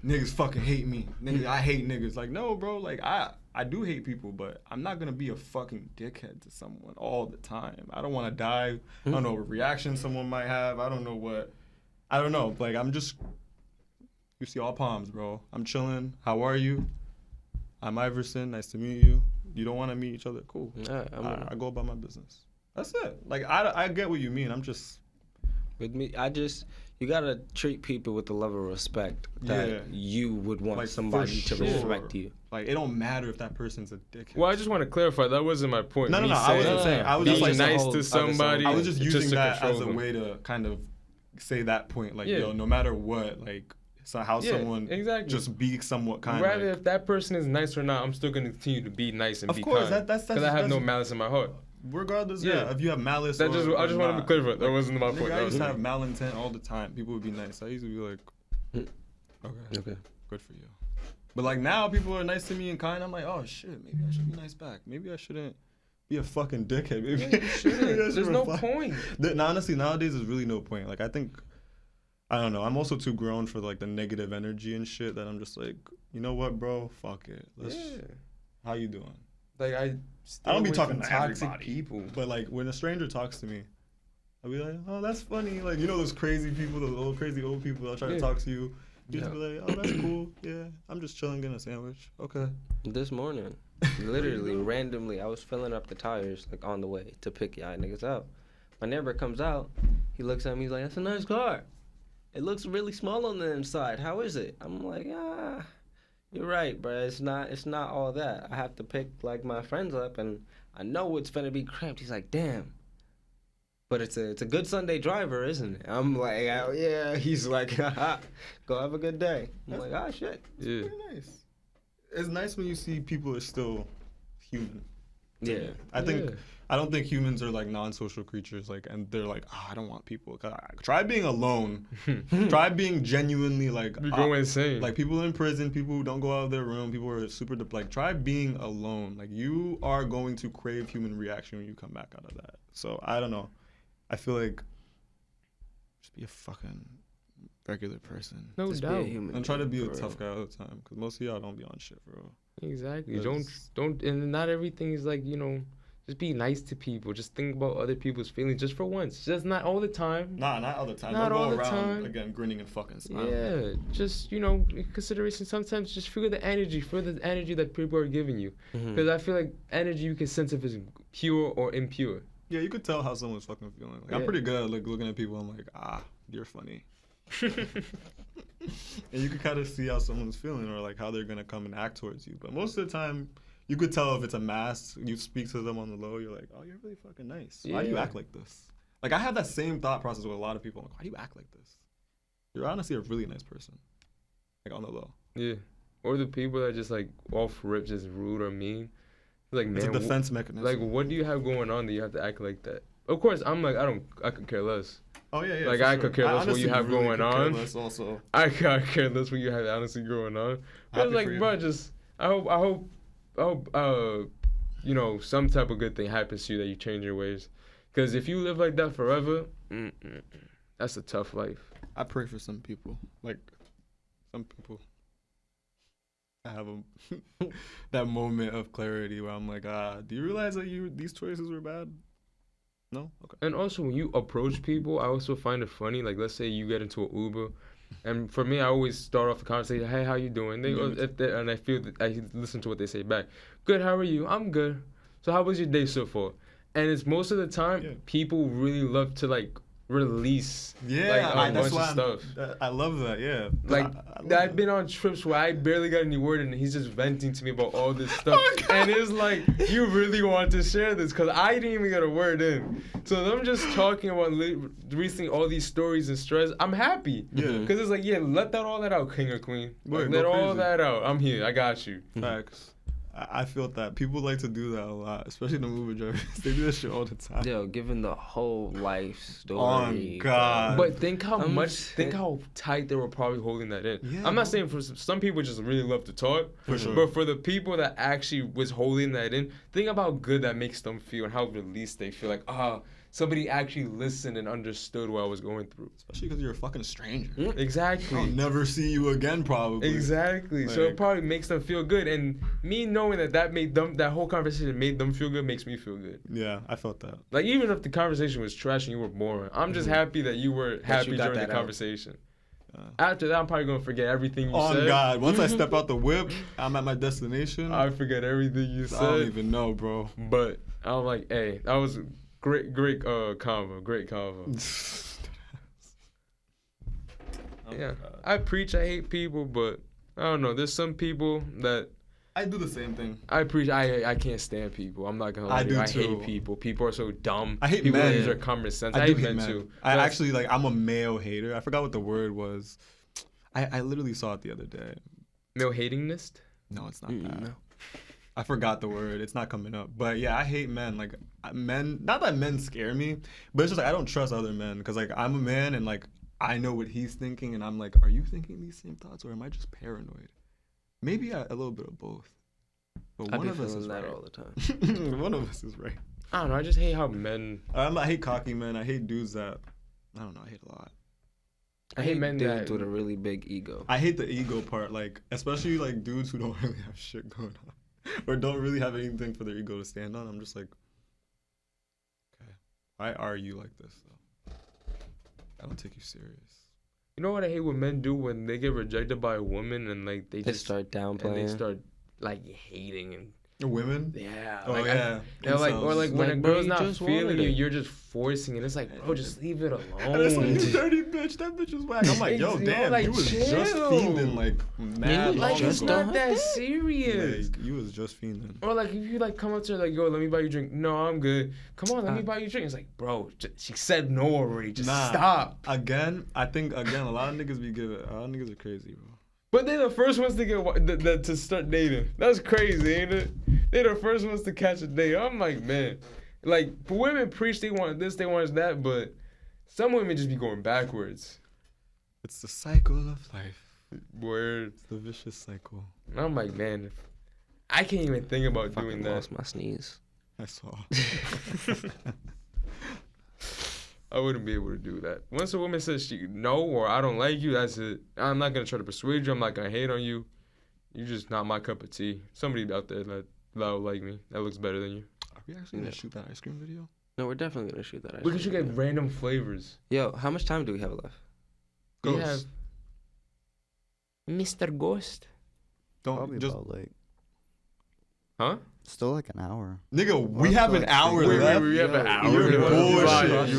niggas fucking hate me. Niggas, I hate niggas. Like, no, bro. Like, I do hate people, but I'm not going to be a fucking dickhead to someone all the time. I don't want to die. I don't know what reaction someone might have. I don't know. Like, I'm just, you see all palms, bro. I'm chilling. How are you? I'm Iverson. Nice to meet you. You don't want to meet each other? Cool. Yeah, I go about my business. That's it. Like, I get what you mean. I'm just... With me, you got to treat people with the level of respect that you would want, like, somebody to respect you. Like, it don't matter if that person's a dickhead. Well, I just want to clarify, that wasn't my point. No, I wasn't saying. I was just like nice to somebody. I was just using that as a way to kind of say that point. Like, yo, no matter what, like... So how someone just be somewhat kind. Rather, if that person is nice or not, I'm still going to continue to be nice and be kind. Of course, that's because I have no malice in my heart. Regardless, if you have malice. I just want to be clear about that. That wasn't my point. I used to have malintent all the time. People would be nice. I used to be like, okay, good for you. But like now, people are nice to me and kind. I'm like, oh shit, maybe I should be nice back. Maybe I shouldn't be a fucking dickhead. Maybe you shouldn't. There's no point. Honestly, nowadays there's really no point. Like, I think. I don't know. I'm also too grown for like the negative energy and shit that I'm just like, you know what, bro? Fuck it. How you doing? Like, I don't be talking to toxic people, but like when a stranger talks to me, I'll be like, oh, that's funny. Like, you know those crazy people, those crazy old people that try to talk to you. You just be like, oh, that's cool. Yeah, I'm just chilling, getting a sandwich. Okay. This morning, literally, randomly, I was filling up the tires like on the way to pick y'all niggas out. My neighbor comes out. He looks at me. He's like, that's a nice car. It looks really small on the inside. How is it? I'm like, you're right, bro. It's not all that. I have to pick like my friends up, and I know it's gonna be cramped. He's like, damn. But it's a good Sunday driver, isn't it? I'm like, oh, yeah. He's like, go have a good day. I'm like, shit. It's pretty nice. It's nice when you see people are still human. Yeah. I don't think humans are like non-social creatures, like, and they're like, I don't want people. Try being alone. Try being genuinely like, you go insane. Like people in prison, people who don't go out of their room, people who are super like, try being alone. Like, you are going to crave human reaction when you come back out of that. So I don't know. I feel like just be a fucking regular person. No just doubt. And try to be a tough guy all the time, because most of y'all don't be on shit, bro. Exactly. Don't, and not everything is like, you know. Just be nice to people. Just think about other people's feelings just for once. Just not all the time. Nah, not all the time. Not don't all go the around time. Again grinning and fucking smiling. Yeah, just, you know, in consideration, sometimes just feel the energy that people are giving you. Because I feel like energy, you can sense if it's pure or impure. Yeah, you could tell how someone's fucking feeling. Like, I'm pretty good at like looking at people. I'm like, you're funny. And you can kind of see how someone's feeling or like how they're gonna come and act towards you. But most of the time, you could tell if it's a mask. You speak to them on the low. You're like, oh, you're really fucking nice. Why do you act like this? Like, I have that same thought process with a lot of people. I'm like, why do you act like this? You're honestly a really nice person. Like, on the low. Yeah. Or the people that just like off rip, just rude or mean. Like, man, it's a defense mechanism. Like, what do you have going on that you have to act like that? Of course, I'm like, I could care less. Oh yeah. Like, I could care less what you have going on. Also. I could care less what you have honestly going on. But like, bro, just I hope you know, some type of good thing happens to you that you change your ways. Because if you live like that forever, that's a tough life. I pray for some people. Like, some people, I have that moment of clarity where I'm like, do you realize that these choices were bad? No? Okay. And also, when you approach people, I also find it funny. Like, let's say you get into an Uber. And for me, I always start off the conversation, hey, how you doing? And I feel that I listen to what they say back. Good, how are you? I'm good. So how was your day so far? And it's most of the time, people really love to, like, release like a bunch of stuff. I love that, yeah. Like, I've been on trips where I barely got any word and he's just venting to me about all this stuff. And it's like, you really want to share this because I didn't even get a word in. So them just talking about releasing all these stories and stress, I'm happy. Yeah. Because it's like, let all that out, king or queen. Like, let all that out. I'm here. I got you. Facts. I feel that people like to do that a lot, especially the Uber drivers. They do that shit all the time. Yo, giving the whole life story. Oh God! But think how tight they were probably holding that in. Yeah, I'm not saying for some people just really love to talk, for sure. But for the people that actually was holding that in, think about how good that makes them feel and how released they feel. Like somebody actually listened and understood what I was going through. Especially because you're a fucking stranger. Exactly. I'll never see you again, probably. Exactly. Like, so it probably makes them feel good. And me knowing that whole conversation made them feel good makes me feel good. Yeah, I felt that. Like, even if the conversation was trash and you were boring, I'm just happy that you were happy during the conversation. After that, I'm probably going to forget everything you said. Oh, God. Once I step out the whip, I'm at my destination. I forget everything you said. I don't even know, bro. But I'm like, hey, that was... Great convo. Yeah, I preach. I hate people, but I don't know. There's some people that I do the same thing. I preach. I can't stand people. I'm not gonna lie. I hate people. People are so dumb. I hate people men. People use their common sense. I hate men too. I actually I'm a male hater. I forgot what the word was. I literally saw it the other day. Male hatingness? No, it's not that. No. I forgot the word. It's not coming up. But yeah, I hate men. Like, men, not that men scare me, but it's just like I don't trust other men because, like, I'm a man and, like, I know what he's thinking and I'm like, are you thinking these same thoughts or am I just paranoid? Maybe a little bit of both. But one of us is right all the time. One of us is right. I don't know. I just hate how men... I hate cocky men. I hate dudes that... I don't know. I hate a lot. I hate men dudes with a really big ego. I hate the ego part. Like, especially, like, dudes who don't really have shit going on. Or don't really have anything for their ego to stand on. I'm just like, okay, why are you like this, though? I don't take you serious. You know what I hate what men do when they get rejected by a woman and, like, they just start downplaying. And they start, like, hating and... Women? Yeah. Oh, yeah. They're like, or like when a girl's not feeling you, you're just forcing it. It's like, bro, just leave it alone. That's like, you dirty bitch. That bitch is whack. I'm like, yo, damn, like, you was just fiending like mad long ago. It's not that serious. Like, you was just fiending. Or like, if you like come up to her like, yo, let me buy you a drink. No, I'm good. Come on, let me buy you a drink. It's like, bro, she said no already. Just stop. I think a lot of niggas be giving. A lot of niggas are crazy, bro. But they're the first ones to get to start dating. That's crazy, ain't it? They're the first ones to catch a date. I'm like, man, like, women preach they want this, they want that, but some women just be going backwards. It's the cycle of life. Word. It's the vicious cycle. I'm like, man, I can't even think about doing that. I lost my sneeze. I saw. I wouldn't be able to do that. Once a woman says she no or I don't like you, that's it. I'm not gonna try to persuade you. I'm not gonna hate on you. You're just not my cup of tea. Somebody out there that will like me, that looks better than you. Are we actually gonna shoot that ice cream video? No, we're definitely gonna shoot that ice cream. We should get random flavors. Yo, how much time do we have left? We have Mr. Ghost. Probably just about like. Huh? Still like an hour. Nigga, we have an hour left. We have an hour. You're bullshit.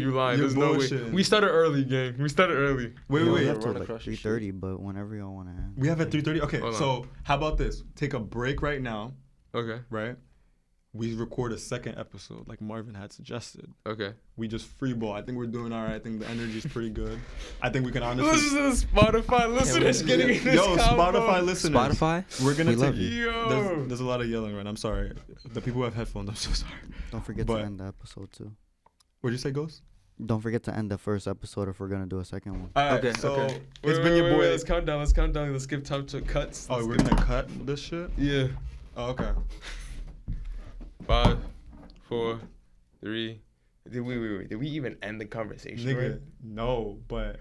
You lying. There's no way. We started early, gang. We started early. Wait. We have till like 3:30, but whenever y'all want to end. We have at 3:30? Okay, so how about this? Take a break right now. Okay. Right? We record a second episode like Marvin had suggested. Okay. We just freeball. I think we're doing all right. I think the energy's pretty good. I think we can honestly... Listen to Spotify listeners getting in this Spotify listeners. Spotify? We're going to take... Yo. There's a lot of yelling right now. I'm sorry. The people who have headphones, I'm so sorry. Don't forget to end the episode too. What'd you say, Ghost? Don't forget to end the first episode if we're going to do a second one. All right, okay. So it's been your boy. Let's count down. Let's give time to cuts. Oh, we're going to cut this shit? Yeah. Oh, okay. 5, 4, 3. Did we even end the conversation? Nigga, right? no, but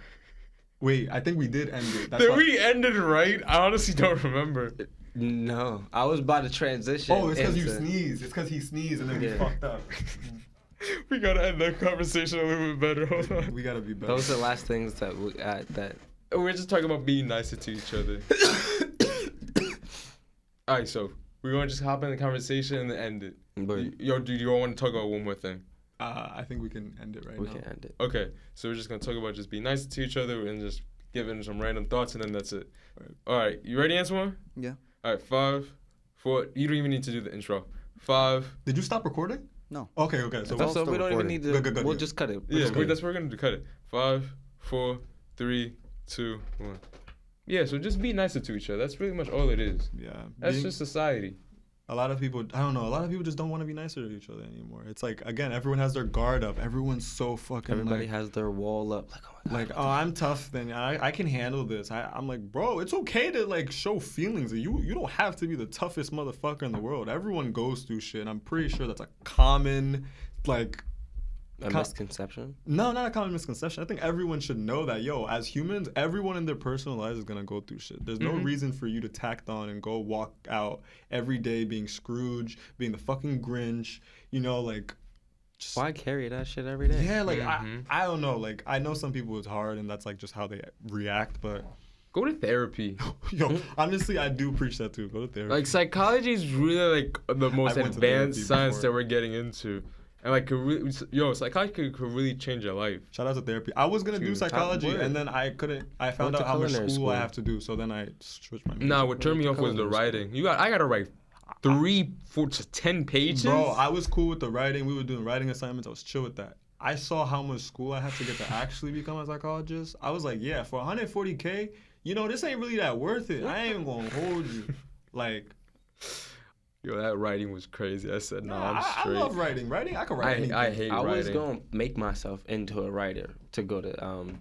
wait, I think we did end it. Did we end it right? I honestly don't remember. No, I was about to transition. Oh, it's because you sneezed. It's because he sneezed and then we fucked up. We gotta end the conversation a little bit better. Hold on. We gotta be better. Those are the last things that We're just talking about being nicer to each other. All right, so we're gonna just hop in the conversation and then end it. But Yo, do you want to talk about one more thing? I think we can end it right now. we can end it. Okay, so we're just gonna talk about just being nicer to each other and just giving some random thoughts, and then that's it. All right, you ready, Antoine? Yeah. All right, 5, 4. You don't even need to do the intro. 5. Did you stop recording? No. Okay. So So we don't even need to. Good. We'll just cut it. Yeah, that's what we're gonna do. Cut it. 5, 4, 3, 2, 1. Yeah, so just be nicer to each other. That's pretty much all it is. Yeah. That's just society. A lot of people, I don't know, a lot of people just don't want to be nicer to each other anymore. It's like, again, everyone has their guard up. Everyone's so fucking Everybody has their wall up. Like, oh my God. like, oh, I'm tough, then I can handle this. I'm like, bro, it's okay to like show feelings. You don't have to be the toughest motherfucker in the world. Everyone goes through shit. And I'm pretty sure that's a common, like, A misconception? No, not a common misconception. I think everyone should know that, yo, as humans, everyone in their personal lives is going to go through shit. There's no reason for you to tack on and go walk out every day being Scrooge, being the fucking Grinch, you know, like... Just, why carry that shit every day? Yeah, like, I don't know. Like, I know some people it's hard and that's, like, just how they react, but... Go to therapy. Yo, honestly, I do preach that too. Go to therapy. Like, psychology is really, like, the most advanced science that we're getting into. And like, psychology could really change your life. Shout out to therapy. I was gonna do psychology, and then I couldn't. I found out how much school I have to do, so then I switched my major. Nah, what turned me off was the writing. I gotta write 3, 4 to 10 pages. Bro, I was cool with the writing. We were doing writing assignments. I was chill with that. I saw how much school I have to get to actually become a psychologist. I was like, yeah, for $140K, you know, this ain't really that worth it. I ain't even gonna hold you, like. Yo, that writing was crazy. I said, I'm straight. I love writing. Writing, I can write anything. I hate writing. I was going to make myself into a writer to go to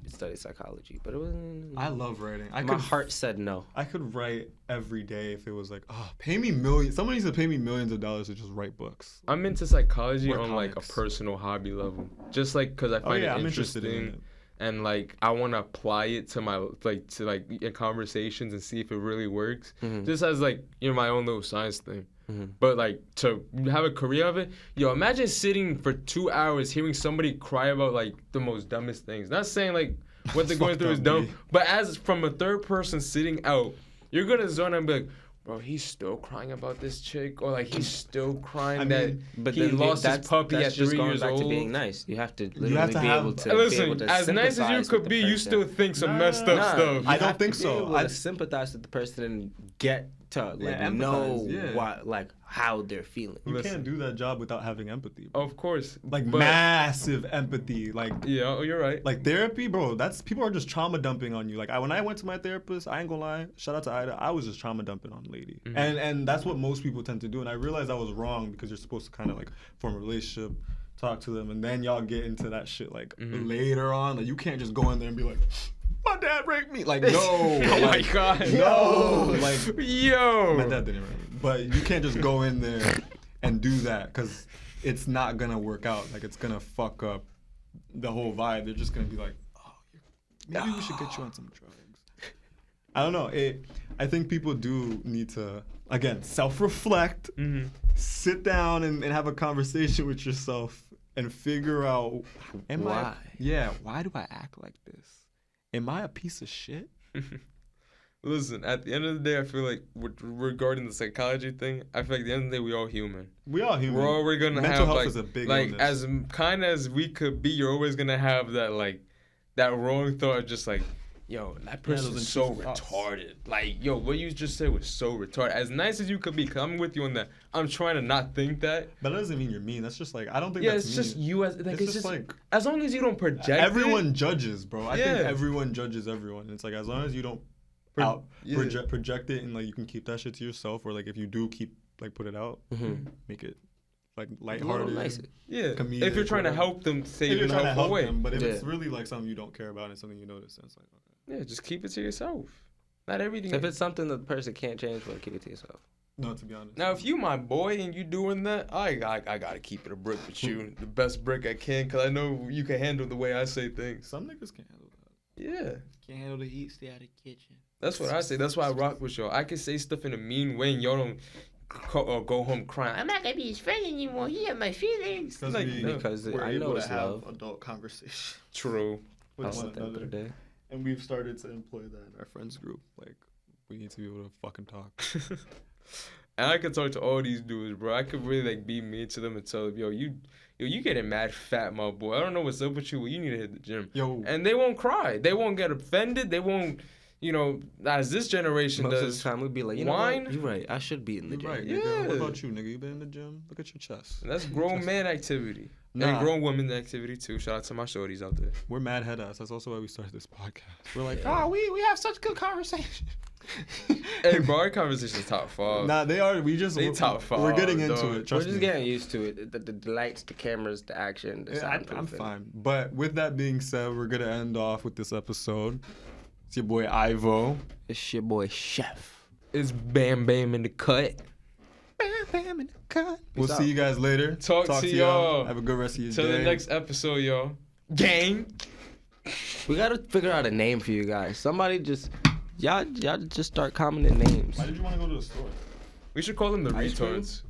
study psychology, but it wasn't. I love writing. My heart said no. I could write every day if it was like, oh, pay me millions. Someone needs to pay me millions of dollars to just write books. I'm into psychology on like a personal hobby level. Just like because I find it interesting. In it. And like I want to apply it to my in conversations and see if it really works. Just as like my own little science thing. But like to have a career of it, yo, imagine sitting for 2 hours hearing somebody cry about like the most dumbest things. Not saying like what they're going through is dumb, but as from a third person sitting out, you're gonna zone and be like, bro, he's still crying about this chick, or like he's still crying but he lost his puppy at 3 years old. To being nice, you have to literally be able to. Listen, as nice as you could be, you still think some messed up stuff. I don't think so. I sympathize with the person and get to know what how they're feeling. You can't do that job without having empathy, bro. Of course, massive empathy. Like you're right. Like therapy, bro. That's people are just trauma dumping on you. Like when I went to my therapist, I ain't gonna lie. Shout out to Ida. I was just trauma dumping on lady, and that's what most people tend to do. And I realized I was wrong because you're supposed to kind of like form a relationship, talk to them, and then y'all get into that shit like later on. Like you can't just go in there and be like, my dad raped me. Like, no. Oh my God. No. Like, yo. My dad didn't rape me. But you can't just go in there and do that because it's not going to work out. Like, it's going to fuck up the whole vibe. They're just going to be like, oh, maybe we should get you on some drugs. I don't know. I think people do need to, again, self-reflect, sit down and have a conversation with yourself and figure out, why do I act like this? Am I a piece of shit? Listen, at the end of the day, I feel like regarding the psychology thing, I feel like at the end of the day, we all human. We all human. We're gonna Mental have health is a big illness. as kind as we could be, you're always gonna have that wrong thought of just like, yo, that person's so retarded. Like, yo, what you just said was so retarded. As nice as you could be, because I'm with you on that. I'm trying to not think that. But that doesn't mean you're mean. That's just like, I don't think that's mean. Yeah, it's just you as, like, it's just like, as long as you don't project everyone judges, bro. I think everyone judges everyone. It's like, as long as you don't project it and like you can keep that shit to yourself, or like if you do put it out, make it like lighthearted. Nice. Yeah. Comedic, if you're trying to help them, say you're trying to help them. But if it's really like something you don't care about and something you notice, then it's like, okay. Yeah, just keep it to yourself. Not everything. If it's something that the person can't change, well, keep it to yourself. No, to be honest. Now, if you my boy and you doing that, I gotta keep it a brick with you, the best brick I can, because I know you can handle the way I say things. Some niggas can't handle that. Yeah. Can't handle the heat, stay out of the kitchen. That's what I say. That's why I rock with y'all. I can say stuff in a mean way and y'all don't go home crying. I'm not gonna be his friend anymore. He have my feelings. Because we're I able know to it's have love. adult conversation True. with one At the end of the another. day. And we've started to employ that in our friends group. Like, we need to be able to fucking talk. And I could talk to all these dudes, bro. I could really like be mean to them and tell them, yo, you getting mad fat, my boy. I don't know what's up with you, but you need to hit the gym. Yo. And they won't cry. They won't get offended. They won't, as this generation Most does. of the time we'd be like, whine. You're right. I should be in the You're gym. right, Yeah. nigga. What about you, nigga? You been in the gym? Look at your chest. And that's grown man activity. Nah. And grown women activity too. Shout out to my shorties out there. We're mad head ass. That's also why we started this podcast. We're like, we have such good conversation. Hey, bro, our conversation's top 5. nah, they are. We're top 5. We're getting into dog. it. Trust We're just me. getting used to it. The lights, the cameras, the action, the Yeah, I'm soundproofing. fine. But with that being said, we're gonna end off with this episode. It's your boy Ivo. It's your boy Chef. It's Bam Bam in the cut. We'll see you guys later. Talk to y'all. Have a good rest of your Till day. the next episode, y'all. Gang. We gotta figure out a name for you guys. Somebody just, y'all just start commenting names. Why did you want to go to the store? We should call them the Ice cream? retards.